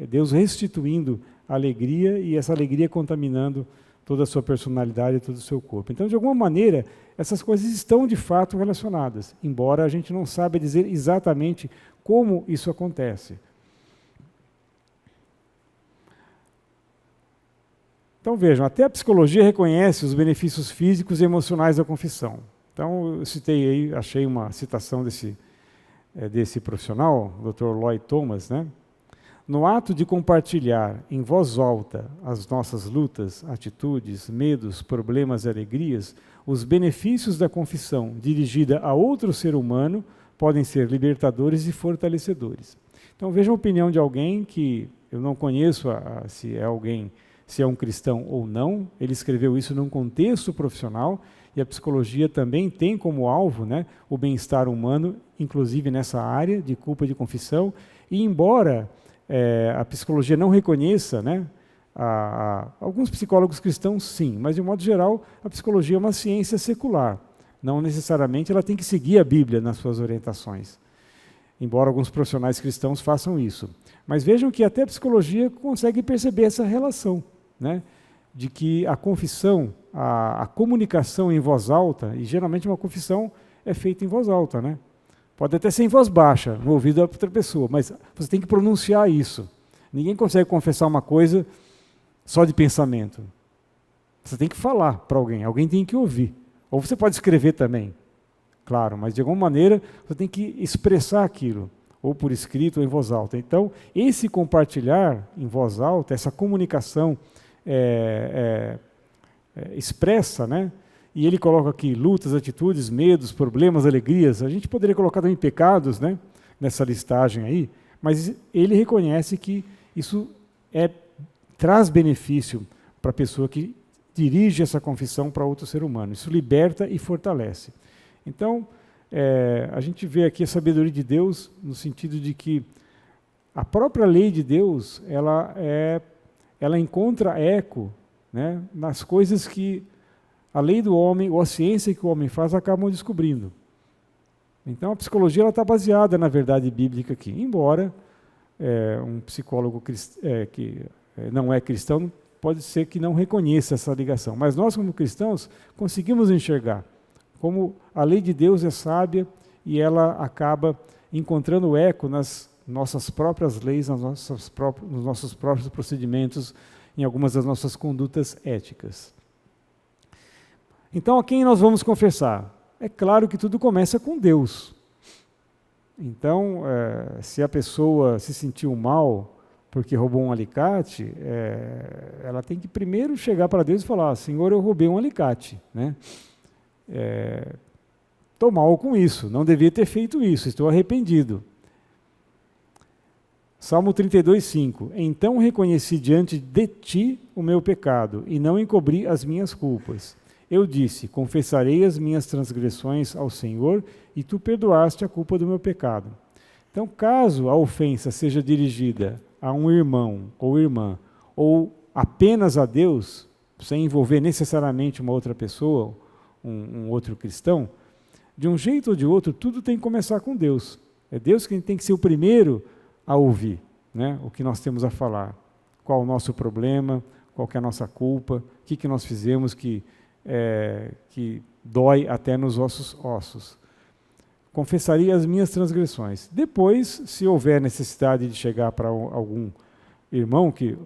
Deus restituindo a alegria e essa alegria contaminando toda a sua personalidade e todo o seu corpo. Então, de alguma maneira, essas coisas estão de fato relacionadas, embora a gente não saiba dizer exatamente como isso acontece. Então vejam, até a psicologia reconhece os benefícios físicos e emocionais da confissão. Então eu citei aí, achei uma citação desse profissional, o Dr. Lloyd Thomas, né? No ato de compartilhar em voz alta as nossas lutas, atitudes, medos, problemas e alegrias, os benefícios da confissão dirigida a outro ser humano podem ser libertadores e fortalecedores. Então vejam a opinião de alguém que eu não conheço se é um cristão ou não. Ele escreveu isso num contexto profissional e a psicologia também tem como alvo, né, o bem-estar humano, inclusive nessa área de culpa e de confissão. E embora a psicologia não reconheça, né, alguns psicólogos cristãos sim, mas de um modo geral a psicologia é uma ciência secular. Não necessariamente ela tem que seguir a Bíblia nas suas orientações, embora alguns profissionais cristãos façam isso. Mas vejam que até a psicologia consegue perceber essa relação, né, de que a confissão, a comunicação em voz alta, e geralmente uma confissão é feita em voz alta, né? Pode até ser em voz baixa, no ouvido da outra pessoa, mas você tem que pronunciar isso. Ninguém consegue confessar uma coisa só de pensamento. Você tem que falar para alguém tem que ouvir. Ou você pode escrever também, claro, mas de alguma maneira você tem que expressar aquilo, ou por escrito ou em voz alta. Então, esse compartilhar em voz alta, essa comunicação expressa, né? E ele coloca aqui lutas, atitudes, medos, problemas, alegrias. A gente poderia colocar também pecados, né, nessa listagem aí, mas ele reconhece que isso traz benefício para a pessoa que dirige essa confissão para outro ser humano. Isso liberta e fortalece. Então, a gente vê aqui a sabedoria de Deus no sentido de que a própria lei de Deus, ela encontra eco, né, nas coisas que a lei do homem, ou a ciência que o homem faz, acabam descobrindo. Então, a psicologia está baseada na verdade bíblica aqui, embora um psicólogo que não é cristão, pode ser que não reconheça essa ligação. Mas nós, como cristãos, conseguimos enxergar como a lei de Deus é sábia e ela acaba encontrando eco nas nossas próprias leis, nos nossos próprios procedimentos, em algumas das nossas condutas éticas. Então, a quem nós vamos confessar? É claro que tudo começa com Deus. Então, se a pessoa se sentiu mal porque roubou um alicate, ela tem que primeiro chegar para Deus e falar: Senhor, eu roubei um alicate, né? Estou mal com isso, não devia ter feito isso, estou arrependido. Salmo 32:5. Então reconheci diante de ti o meu pecado, e não encobri as minhas culpas. Eu disse: confessarei as minhas transgressões ao Senhor, e tu perdoaste a culpa do meu pecado. Então, caso a ofensa seja dirigida a um irmão ou irmã, ou apenas a Deus, sem envolver necessariamente uma outra pessoa, um outro cristão, de um jeito ou de outro, tudo tem que começar com Deus. É Deus que tem que ser o primeiro a ouvir, né, o que nós temos a falar. Qual o nosso problema, qual que é a nossa culpa, o que nós fizemos que dói até nos ossos. Confessaria as minhas transgressões. Depois, se houver necessidade de chegar para algum irmão que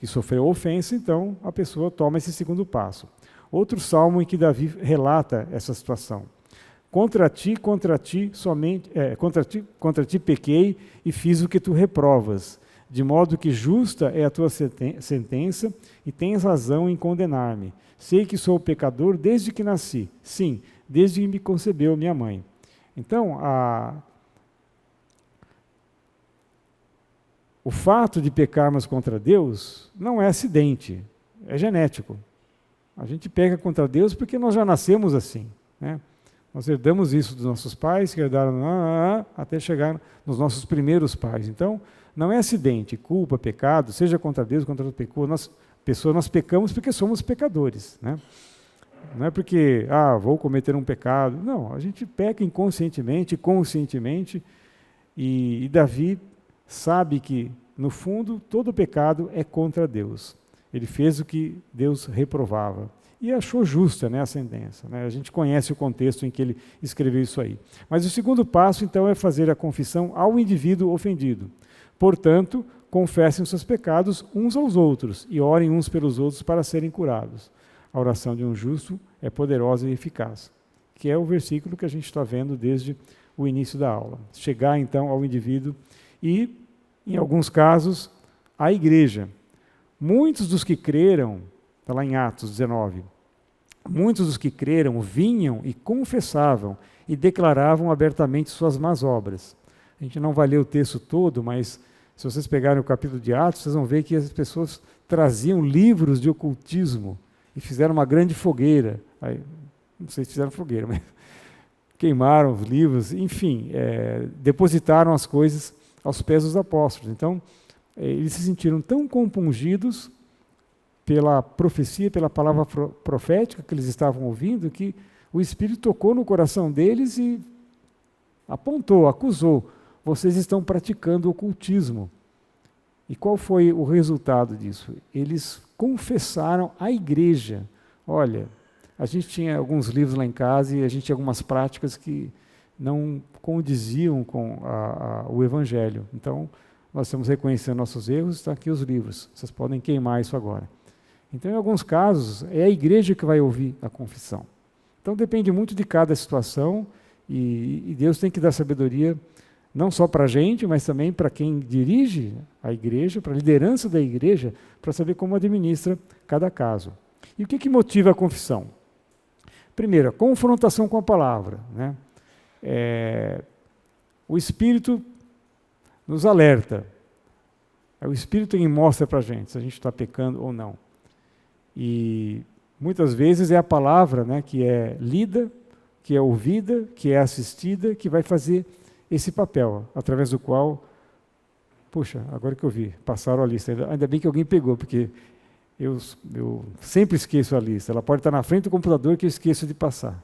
sofreu ofensa, então a pessoa toma esse segundo passo. Outro salmo em que Davi relata essa situação. Contra ti pequei e fiz o que tu reprovas, de modo que justa é a tua sentença e tens razão em condenar-me. Sei que sou pecador desde que nasci, sim, desde que me concebeu minha mãe. Então, o fato de pecarmos contra Deus não é acidente, é genético. A gente peca contra Deus porque nós já nascemos assim, né? Nós herdamos isso dos nossos pais, que herdaram até chegar nos nossos primeiros pais. Então, não é acidente, culpa, pecado, seja contra Deus, contra outra pessoa, nós pecamos porque somos pecadores, né? Não é porque, vou cometer um pecado. Não, a gente peca inconscientemente, conscientemente, e Davi sabe que, no fundo, todo pecado é contra Deus. Ele fez o que Deus reprovava. E achou justa, né, a sentença, né? A gente conhece o contexto em que ele escreveu isso aí. Mas o segundo passo, então, é fazer a confissão ao indivíduo ofendido. Portanto, confessem os seus pecados uns aos outros e orem uns pelos outros para serem curados. A oração de um justo é poderosa e eficaz, que é o versículo que a gente está vendo desde o início da aula. Chegar, então, ao indivíduo e, em alguns casos, à igreja. Muitos dos que creram, está lá em Atos 19, muitos dos que creram vinham e confessavam e declaravam abertamente suas más obras. A gente não vai ler o texto todo, mas se vocês pegarem o capítulo de Atos, vocês vão ver que as pessoas traziam livros de ocultismo e fizeram uma grande fogueira. Aí, não sei se fizeram fogueira, mas queimaram os livros, enfim, depositaram as coisas aos pés dos apóstolos. Então, eles se sentiram tão compungidos pela profecia, pela palavra profética que eles estavam ouvindo, que o Espírito tocou no coração deles e apontou, acusou: vocês estão praticando ocultismo. E qual foi o resultado disso? Eles confessaram à igreja: olha, a gente tinha alguns livros lá em casa e a gente tinha algumas práticas que não condiziam com o Evangelho. Então, nós estamos reconhecendo nossos erros, estão aqui os livros, vocês podem queimar isso agora. Então, em alguns casos, é a igreja que vai ouvir a confissão. Então, depende muito de cada situação e Deus tem que dar sabedoria não só para a gente, mas também para quem dirige a igreja, para a liderança da igreja, para saber como administra cada caso. E o que motiva a confissão? Primeiro, a confrontação com a palavra, né? O Espírito nos alerta. É o Espírito quem mostra para a gente se a gente está pecando ou não. E muitas vezes é a palavra, né, que é lida, que é ouvida, que é assistida, que vai fazer esse papel, através do qual, puxa, agora que eu vi, passaram a lista, ainda bem que alguém pegou, porque eu sempre esqueço a lista, ela pode estar na frente do computador que eu esqueço de passar.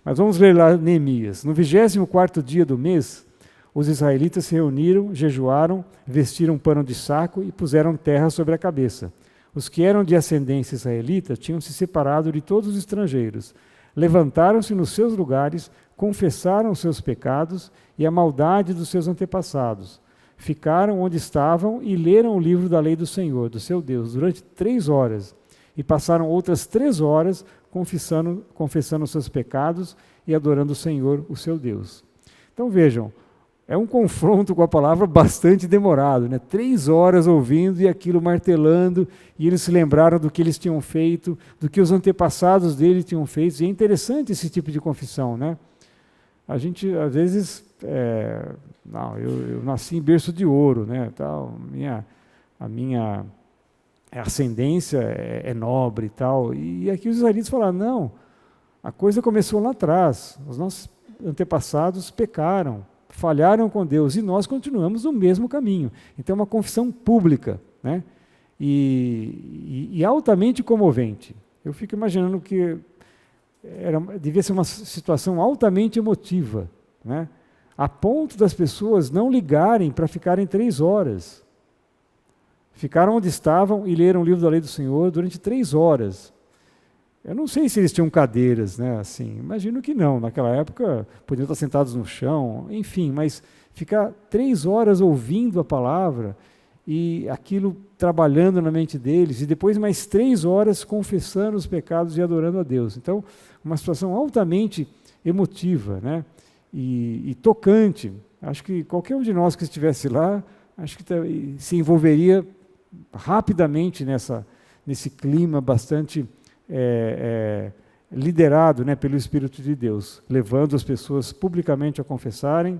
Mas vamos ler lá Neemias. No 24º dia do mês, os israelitas se reuniram, jejuaram, vestiram um pano de saco e puseram terra sobre a cabeça. Os que eram de ascendência israelita tinham se separado de todos os estrangeiros. Levantaram-se nos seus lugares, confessaram os seus pecados e a maldade dos seus antepassados. Ficaram onde estavam e leram o livro da lei do Senhor, do seu Deus, durante 3 horas. e passaram outras 3 horas confessando os seus pecados e adorando o Senhor, o seu Deus. Então vejam, é um confronto com a palavra bastante demorado, né? 3 horas ouvindo e aquilo martelando, e eles se lembraram do que eles tinham feito, do que os antepassados dele tinham feito. E é interessante esse tipo de confissão, né? A gente, às vezes, eu nasci em berço de ouro, né? Tal, a minha ascendência é nobre e tal. E aqui os israelitas falaram, não, a coisa começou lá atrás, os nossos antepassados pecaram, falharam com Deus, e nós continuamos no mesmo caminho. Então é uma confissão pública, né? E altamente comovente. Eu fico imaginando que devia ser uma situação altamente emotiva, né? A ponto das pessoas não ligarem para ficarem 3 horas. Ficaram onde estavam e leram o livro da lei do Senhor durante 3 horas. Eu não sei se eles tinham cadeiras, né? Assim, imagino que não. Naquela época podiam estar sentados no chão, enfim, mas ficar 3 horas ouvindo a palavra e aquilo trabalhando na mente deles, e depois mais 3 horas confessando os pecados e adorando a Deus. Então, uma situação altamente emotiva, né? E tocante. Acho que qualquer um de nós que estivesse lá, acho que se envolveria rapidamente nesse clima bastante liderado, né, pelo Espírito de Deus, levando as pessoas publicamente a confessarem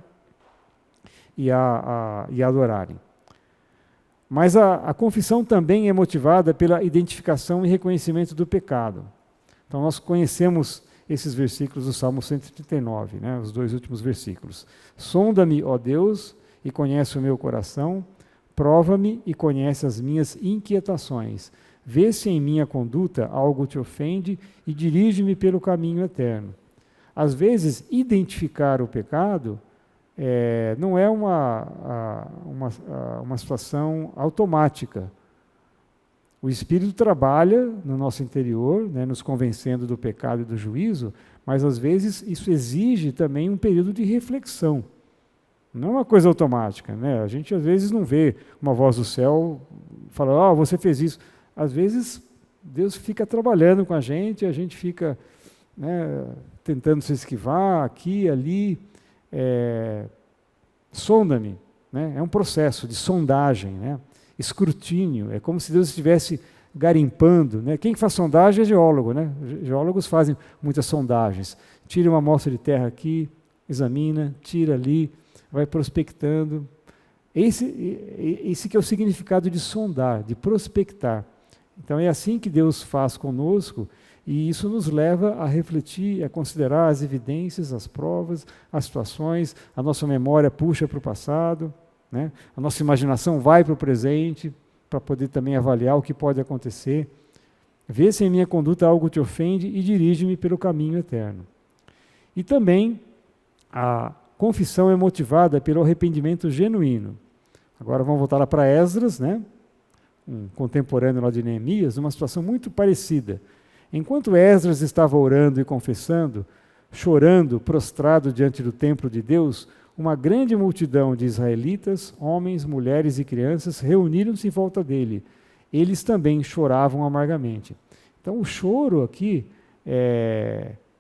e a adorarem. Mas a confissão também é motivada pela identificação e reconhecimento do pecado. Então nós conhecemos esses versículos do Salmo 139, né, os 2 últimos versículos. Sonda-me, ó Deus, e conhece o meu coração, prova-me e conhece as minhas inquietações. Vê se em minha conduta algo te ofende e dirige-me pelo caminho eterno. Às vezes, identificar o pecado não é uma situação automática. O Espírito trabalha no nosso interior, né, nos convencendo do pecado e do juízo, mas às vezes isso exige também um período de reflexão. Não é uma coisa automática, né? A gente às vezes não vê uma voz do céu falando, você fez isso. Às vezes Deus fica trabalhando com a gente fica, né, tentando se esquivar aqui, ali. Sonda-me, né? É um processo de sondagem, né? Escrutínio, é como se Deus estivesse garimpando, né? Quem faz sondagem é geólogo, né? Geólogos fazem muitas sondagens. Tira uma amostra de terra aqui, examina, tira ali, vai prospectando. Esse que é o significado de sondar, de prospectar. Então é assim que Deus faz conosco, e isso nos leva a refletir, a considerar as evidências, as provas, as situações. A nossa memória puxa para o passado, né? A nossa imaginação vai para o presente, para poder também avaliar o que pode acontecer. Vê se em minha conduta algo te ofende e dirige-me pelo caminho eterno. E também a confissão é motivada pelo arrependimento genuíno. Agora vamos voltar lá para Esdras, né? Um contemporâneo lá de Neemias, uma situação muito parecida. Enquanto Esdras estava orando e confessando, chorando, prostrado diante do templo de Deus, uma grande multidão de israelitas, homens, mulheres e crianças, reuniram-se em volta dele. Eles também choravam amargamente. Então o choro aqui,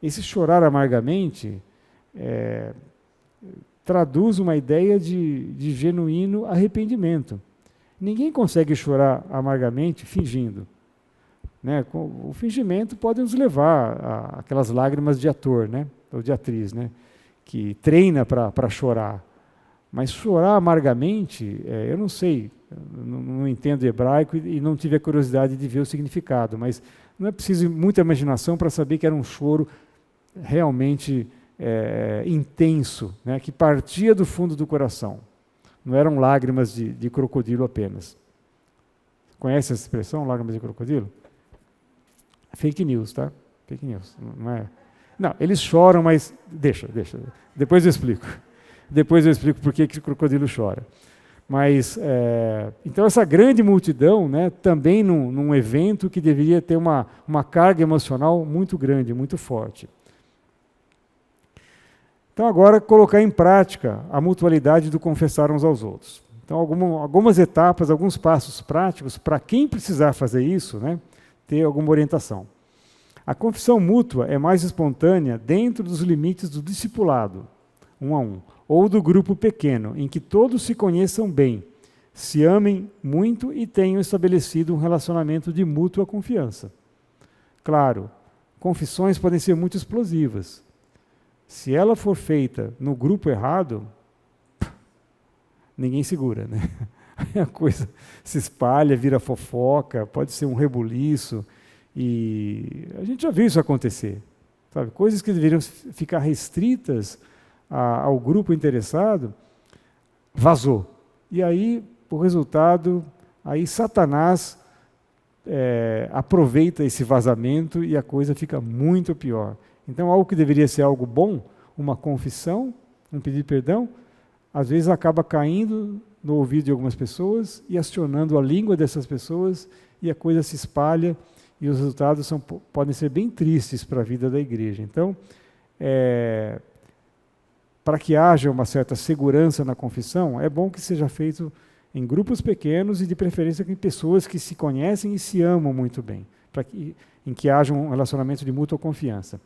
esse chorar amargamente, traduz uma ideia de genuíno arrependimento. Ninguém consegue chorar amargamente fingindo, né? O fingimento pode nos levar aquelas lágrimas de ator, né? Ou de atriz, né? Que treina para chorar. Mas chorar amargamente, eu não sei, não entendo hebraico e não tive a curiosidade de ver o significado, mas não é preciso muita imaginação para saber que era um choro realmente intenso, né? Que partia do fundo do coração. Não eram lágrimas de crocodilo apenas. Conhece essa expressão, lágrimas de crocodilo? Fake news, tá? Fake news. Não é. Não, eles choram, mas deixa. Depois eu explico. Depois eu explico por que o crocodilo chora. Mas, então essa grande multidão, né, também num evento que deveria ter uma carga emocional muito grande, muito forte. Então agora colocar em prática a mutualidade do confessar uns aos outros. Então algumas etapas, alguns passos práticos para quem precisar fazer isso, né, ter alguma orientação. A confissão mútua é mais espontânea dentro dos limites do discipulado, 1 a 1, ou do grupo pequeno, em que todos se conheçam bem, se amem muito e tenham estabelecido um relacionamento de mútua confiança. Claro, confissões podem ser muito explosivas. Se ela for feita no grupo errado, ninguém segura, né? A coisa se espalha, vira fofoca, pode ser um rebuliço, e a gente já viu isso acontecer, sabe? Coisas que deveriam ficar restritas ao grupo interessado, vazou. E aí, o resultado, aí Satanás aproveita esse vazamento e a coisa fica muito pior. Então, algo que deveria ser algo bom, uma confissão, um pedido de perdão, às vezes acaba caindo no ouvido de algumas pessoas e acionando a língua dessas pessoas, e a coisa se espalha, e os resultados podem ser bem tristes para a vida da igreja. Então, para que haja uma certa segurança na confissão, é bom que seja feito em grupos pequenos e, de preferência, com pessoas que se conhecem e se amam muito bem, em que haja um relacionamento de mútua confiança.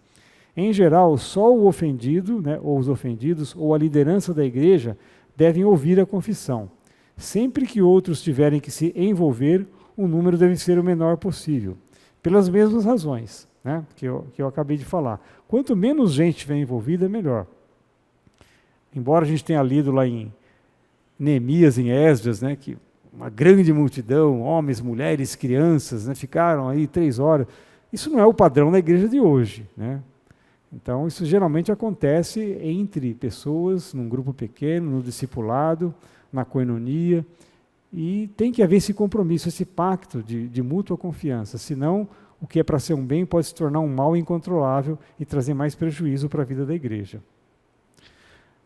Em geral, só o ofendido, né, ou os ofendidos, ou a liderança da igreja, devem ouvir a confissão. Sempre que outros tiverem que se envolver, o número deve ser o menor possível, pelas mesmas razões, né, que eu acabei de falar. Quanto menos gente estiver envolvida, melhor. Embora a gente tenha lido lá em Neemias, em Esdras, né, que uma grande multidão, homens, mulheres, crianças, né, ficaram aí 3 horas. Isso não é o padrão da igreja de hoje, né? Então, isso geralmente acontece entre pessoas, num grupo pequeno, no discipulado, na coinonia, e tem que haver esse compromisso, esse pacto de mútua confiança, senão o que é para ser um bem pode se tornar um mal incontrolável e trazer mais prejuízo para a vida da igreja.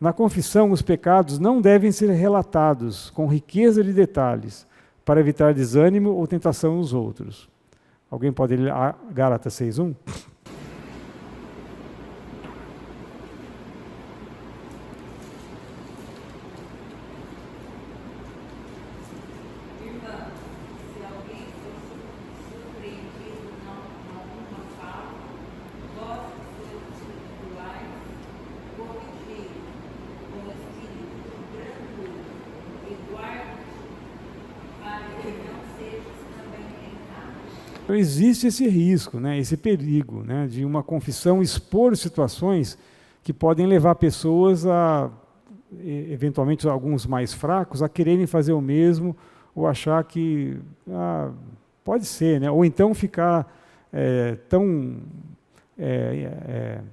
Na confissão, os pecados não devem ser relatados com riqueza de detalhes, para evitar desânimo ou tentação nos outros. Alguém pode ler Gálatas 6:1? Então, existe esse risco, né, esse perigo, né, de uma confissão expor situações que podem levar pessoas a, eventualmente alguns mais fracos, a quererem fazer o mesmo, ou achar que pode ser, né, ou então ficar tão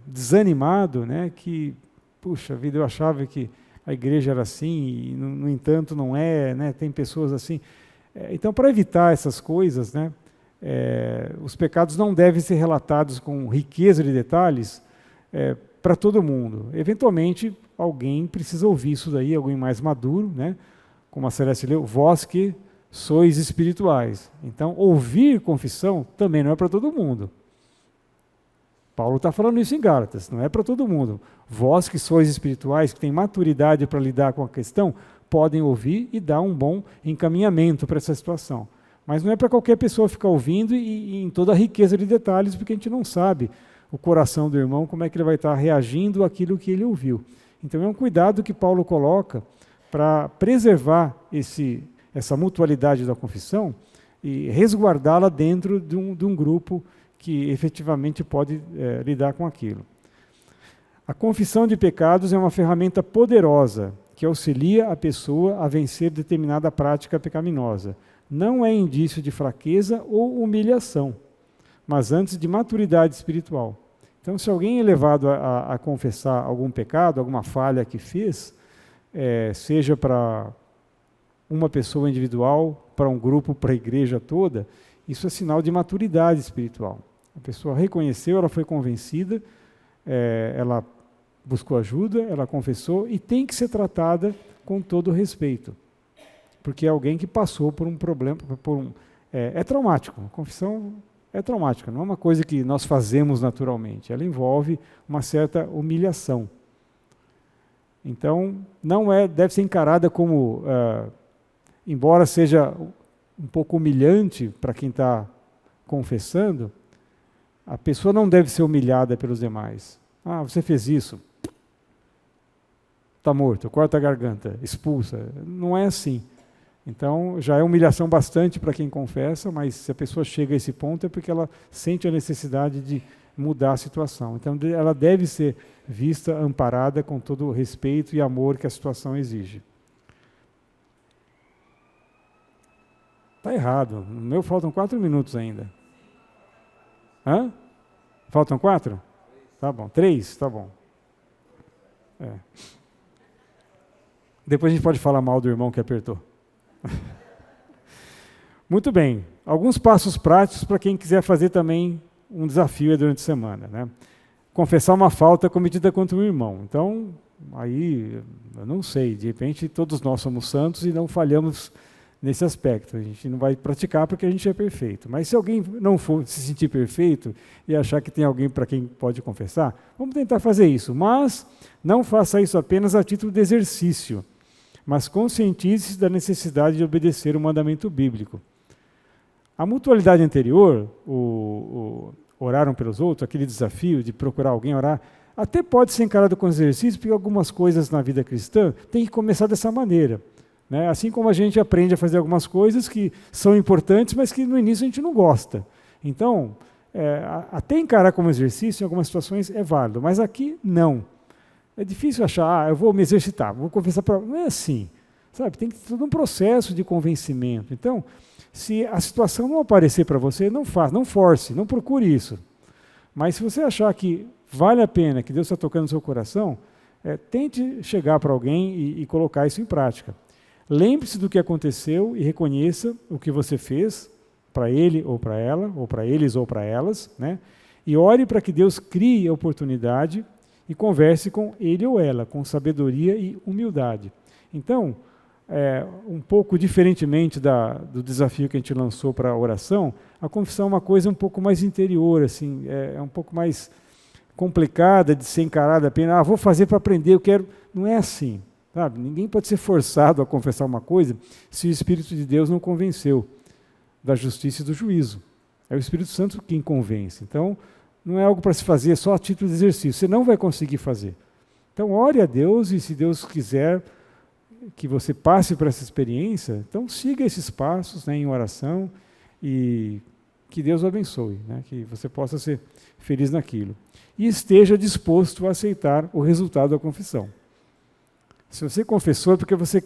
desanimado, né, que, puxa vida, eu achava que a igreja era assim, e no entanto não é, né, tem pessoas assim. Então, para evitar essas coisas, né, os pecados não devem ser relatados com riqueza de detalhes para todo mundo. Eventualmente, alguém precisa ouvir isso daí, alguém mais maduro, né? Como a Celeste leu, vós que sois espirituais. Então, ouvir confissão também não é para todo mundo. Paulo está falando isso em Gálatas, não é para todo mundo. Vós que sois espirituais, que têm maturidade para lidar com a questão, podem ouvir e dar um bom encaminhamento para essa situação. Mas não é para qualquer pessoa ficar ouvindo e em toda a riqueza de detalhes, porque a gente não sabe o coração do irmão, como é que ele vai estar reagindo àquilo que ele ouviu. Então é um cuidado que Paulo coloca para preservar essa mutualidade da confissão e resguardá-la dentro de um grupo que efetivamente pode lidar com aquilo. A confissão de pecados é uma ferramenta poderosa que auxilia a pessoa a vencer determinada prática pecaminosa. Não é indício de fraqueza ou humilhação, mas antes de maturidade espiritual. Então, se alguém é levado a confessar algum pecado, alguma falha que fez, seja para uma pessoa individual, para um grupo, para a igreja toda, isso é sinal de maturidade espiritual. A pessoa reconheceu, ela foi convencida, ela buscou ajuda, ela confessou e tem que ser tratada com todo respeito. Porque é alguém que passou por um problema, é traumático. A confissão é traumática, não é uma coisa que nós fazemos naturalmente. Ela envolve uma certa humilhação. Então, deve ser encarada como, embora seja um pouco humilhante para quem está confessando, a pessoa não deve ser humilhada pelos demais. Ah, você fez isso, está morto, corta a garganta, expulsa. Não é assim. Então, já é humilhação bastante para quem confessa, mas se a pessoa chega a esse ponto é porque ela sente a necessidade de mudar a situação. Então, ela deve ser vista, amparada com todo o respeito e amor que a situação exige. Está errado. No meu faltam 4 minutos ainda. Hã? Faltam 4? Tá bom. 3? Tá bom. Depois a gente pode falar mal do irmão que apertou. Muito bem. Alguns passos práticos para quem quiser fazer também um desafio durante a semana, né? Confessar uma falta cometida contra um irmão. Então, aí, eu não sei, de repente todos nós somos santos e não falhamos nesse aspecto. A gente não vai praticar porque a gente é perfeito. Mas se alguém não for se sentir perfeito e achar que tem alguém para quem pode confessar, vamos tentar fazer isso. Mas não faça isso apenas a título de exercício, mas conscientize-se da necessidade de obedecer o mandamento bíblico. A mutualidade anterior, orar um pelos outros, aquele desafio de procurar alguém orar, até pode ser encarado com exercício, porque algumas coisas na vida cristã têm que começar dessa maneira. Né? Assim como a gente aprende a fazer algumas coisas que são importantes, mas que no início a gente não gosta. Então, até encarar como exercício em algumas situações é válido, mas aqui não. É difícil achar, eu vou me exercitar, vou confessar para... Não é assim. Sabe? Tem todo um processo de convencimento. Então, se a situação não aparecer para você, não faça, não force, não procure isso. Mas se você achar que vale a pena, que Deus está tocando no seu coração, tente chegar para alguém e colocar isso em prática. Lembre-se do que aconteceu e reconheça o que você fez para ele ou para ela, ou para eles ou para elas, né? E ore para que Deus crie a oportunidade e converse com ele ou ela, com sabedoria e humildade. Então, um pouco diferentemente do desafio que a gente lançou para a oração, a confissão é uma coisa um pouco mais interior, assim, é um pouco mais complicada de ser encarada apenas, vou fazer para aprender, eu quero... Não é assim, sabe? Ninguém pode ser forçado a confessar uma coisa se o Espírito de Deus não convenceu da justiça e do juízo. É o Espírito Santo quem convence. Então, não é algo para se fazer só a título de exercício, você não vai conseguir fazer. Então, ore a Deus e, se Deus quiser que você passe por essa experiência, então siga esses passos, né, em oração, e que Deus o abençoe, né, que você possa ser feliz naquilo. E esteja disposto a aceitar o resultado da confissão. Se você confessou é porque você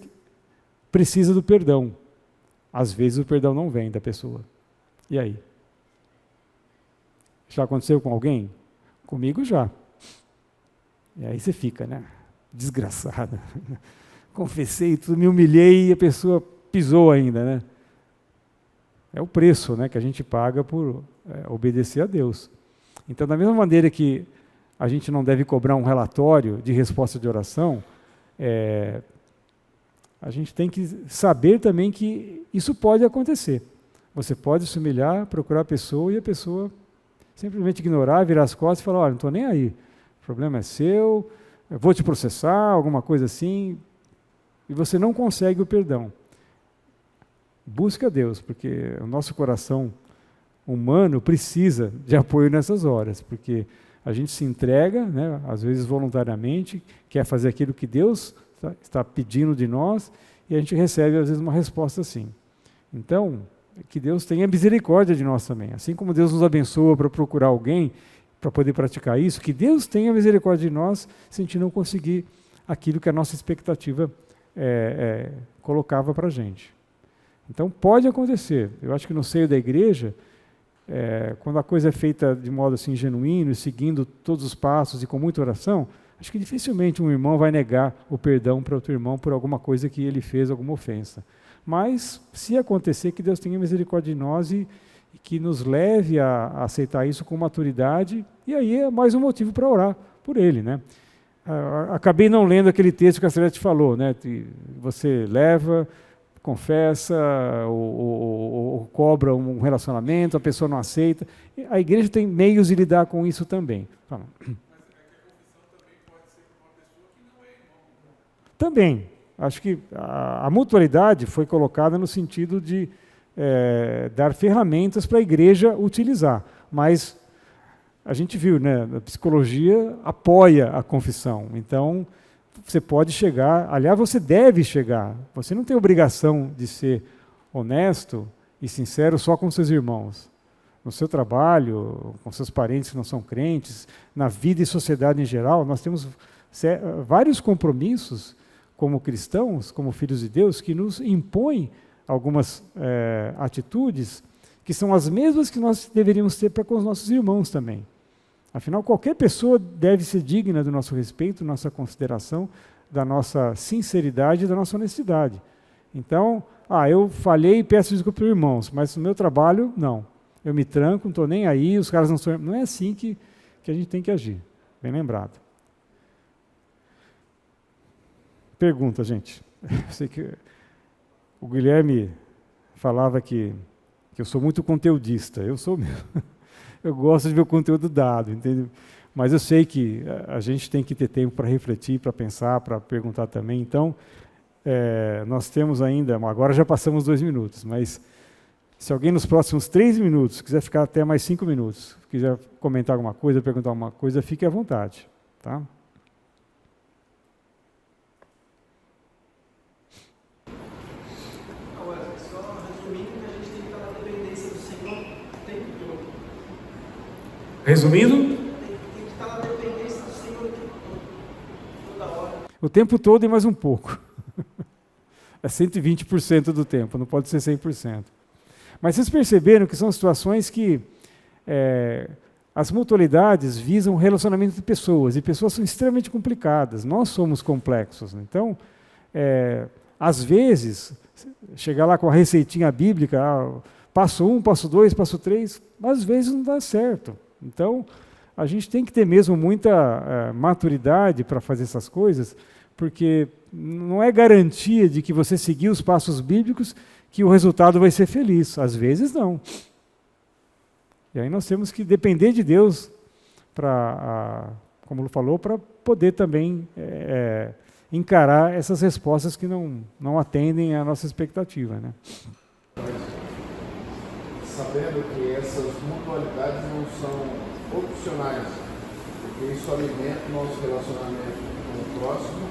precisa do perdão. Às vezes o perdão não vem da pessoa. E aí? Já aconteceu com alguém? Comigo já. E aí você fica, né? Desgraçado. Confessei tudo, me humilhei e a pessoa pisou ainda, né? É o preço, né, que a gente paga por obedecer a Deus. Então, da mesma maneira que a gente não deve cobrar um relatório de resposta de oração, a gente tem que saber também que isso pode acontecer. Você pode se humilhar, procurar a pessoa e a pessoa simplesmente ignorar, virar as costas e falar, olha, não estou nem aí, o problema é seu, eu vou te processar, alguma coisa assim, e você não consegue o perdão. Busca a Deus, porque o nosso coração humano precisa de apoio nessas horas, porque a gente se entrega, né, às vezes voluntariamente, quer fazer aquilo que Deus está pedindo de nós, e a gente recebe, às vezes, uma resposta assim. Então, que Deus tenha misericórdia de nós também. Assim como Deus nos abençoa para procurar alguém, para poder praticar isso, que Deus tenha misericórdia de nós, se a gente não conseguir aquilo que a nossa expectativa colocava para a gente. Então, pode acontecer. Eu acho que no seio da igreja, quando a coisa é feita de modo assim genuíno, seguindo todos os passos e com muita oração, acho que dificilmente um irmão vai negar o perdão para outro irmão por alguma coisa que ele fez, alguma ofensa. Mas, se acontecer, que Deus tenha misericórdia de nós e que nos leve a aceitar isso com maturidade, e aí é mais um motivo para orar por ele, né? Acabei não lendo aquele texto que a Celeste falou, né? Você leva, confessa, ou cobra um relacionamento, a pessoa não aceita. A igreja tem meios de lidar com isso também. Fala. Mas é que a confissão também pode ser para uma pessoa que não é irmão. Também. Acho que a mutualidade foi colocada no sentido de dar ferramentas para a igreja utilizar. Mas a gente viu, né, a psicologia apoia a confissão. Então, você pode chegar, aliás, você deve chegar. Você não tem obrigação de ser honesto e sincero só com seus irmãos. No seu trabalho, com seus parentes que não são crentes, na vida e sociedade em geral, nós temos vários compromissos como cristãos, como filhos de Deus, que nos impõem algumas atitudes que são as mesmas que nós deveríamos ter para com os nossos irmãos também. Afinal, qualquer pessoa deve ser digna do nosso respeito, nossa consideração, da nossa sinceridade e da nossa honestidade. Então, eu falhei e peço desculpa para os irmãos, mas no meu trabalho, não. Eu me tranco, não estou nem aí, os caras não são... Não é assim que a gente tem que agir. Bem lembrado. Pergunta, gente. Eu sei que o Guilherme falava que eu sou muito conteudista. Eu sou mesmo. Eu gosto de ver o conteúdo dado, entendeu? Mas eu sei que a gente tem que ter tempo para refletir, para pensar, para perguntar também. Então, nós temos ainda, agora já passamos 2 minutos, mas se alguém nos próximos 3 minutos quiser ficar até mais 5 minutos, quiser comentar alguma coisa, perguntar alguma coisa, fique à vontade. Tá? Resumindo? Tem que estar na dependência do Senhor toda hora. O tempo todo e mais um pouco. É 120% do tempo, não pode ser 100%. Mas vocês perceberam que são situações que as mutualidades visam o relacionamento de pessoas, e pessoas são extremamente complicadas, nós somos complexos. Então, às vezes, chegar lá com a receitinha bíblica, passo 1, passo 2, passo 3, às vezes não dá certo. Então, a gente tem que ter mesmo muita maturidade para fazer essas coisas, porque não é garantia de que você seguir os passos bíblicos que o resultado vai ser feliz. Às vezes, não. E aí nós temos que depender de Deus, como ele falou, para poder também encarar essas respostas que não atendem à nossa expectativa, né? Sabendo que essas mutualidades não são opcionais, porque isso alimenta o nosso relacionamento com o próximo,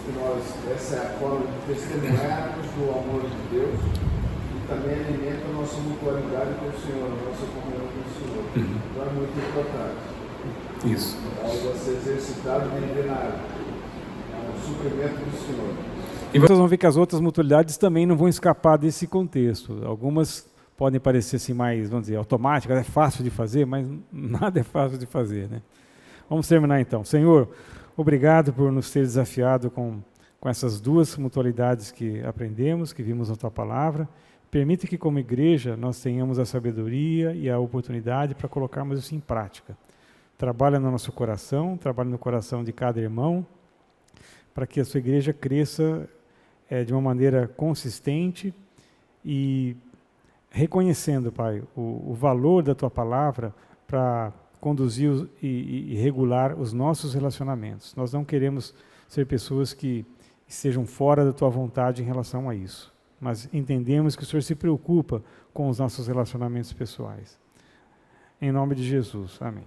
que essa é a forma de testemunharmos do amor de Deus, e também alimenta a nossa mutualidade com o Senhor, a nossa comunhão com o Senhor. Então é muito importante. Isso. É algo a ser exercitado e viver na área. É um suprimento do Senhor. E vocês vão ver que as outras mutualidades também não vão escapar desse contexto. Algumas podem parecer assim mais, vamos dizer, automáticas, é fácil de fazer, mas nada é fácil de fazer, né? Vamos terminar então. Senhor, obrigado por nos ter desafiado com essas 2 mutualidades que aprendemos, que vimos na Tua Palavra. Permita que, como igreja, nós tenhamos a sabedoria e a oportunidade para colocarmos isso em prática. Trabalha no nosso coração, trabalha no coração de cada irmão, para que a sua igreja cresça de uma maneira consistente e reconhecendo, Pai, o valor da Tua Palavra para conduzir e regular os nossos relacionamentos. Nós não queremos ser pessoas que estejam fora da Tua vontade em relação a isso, mas entendemos que o Senhor se preocupa com os nossos relacionamentos pessoais. Em nome de Jesus. Amém.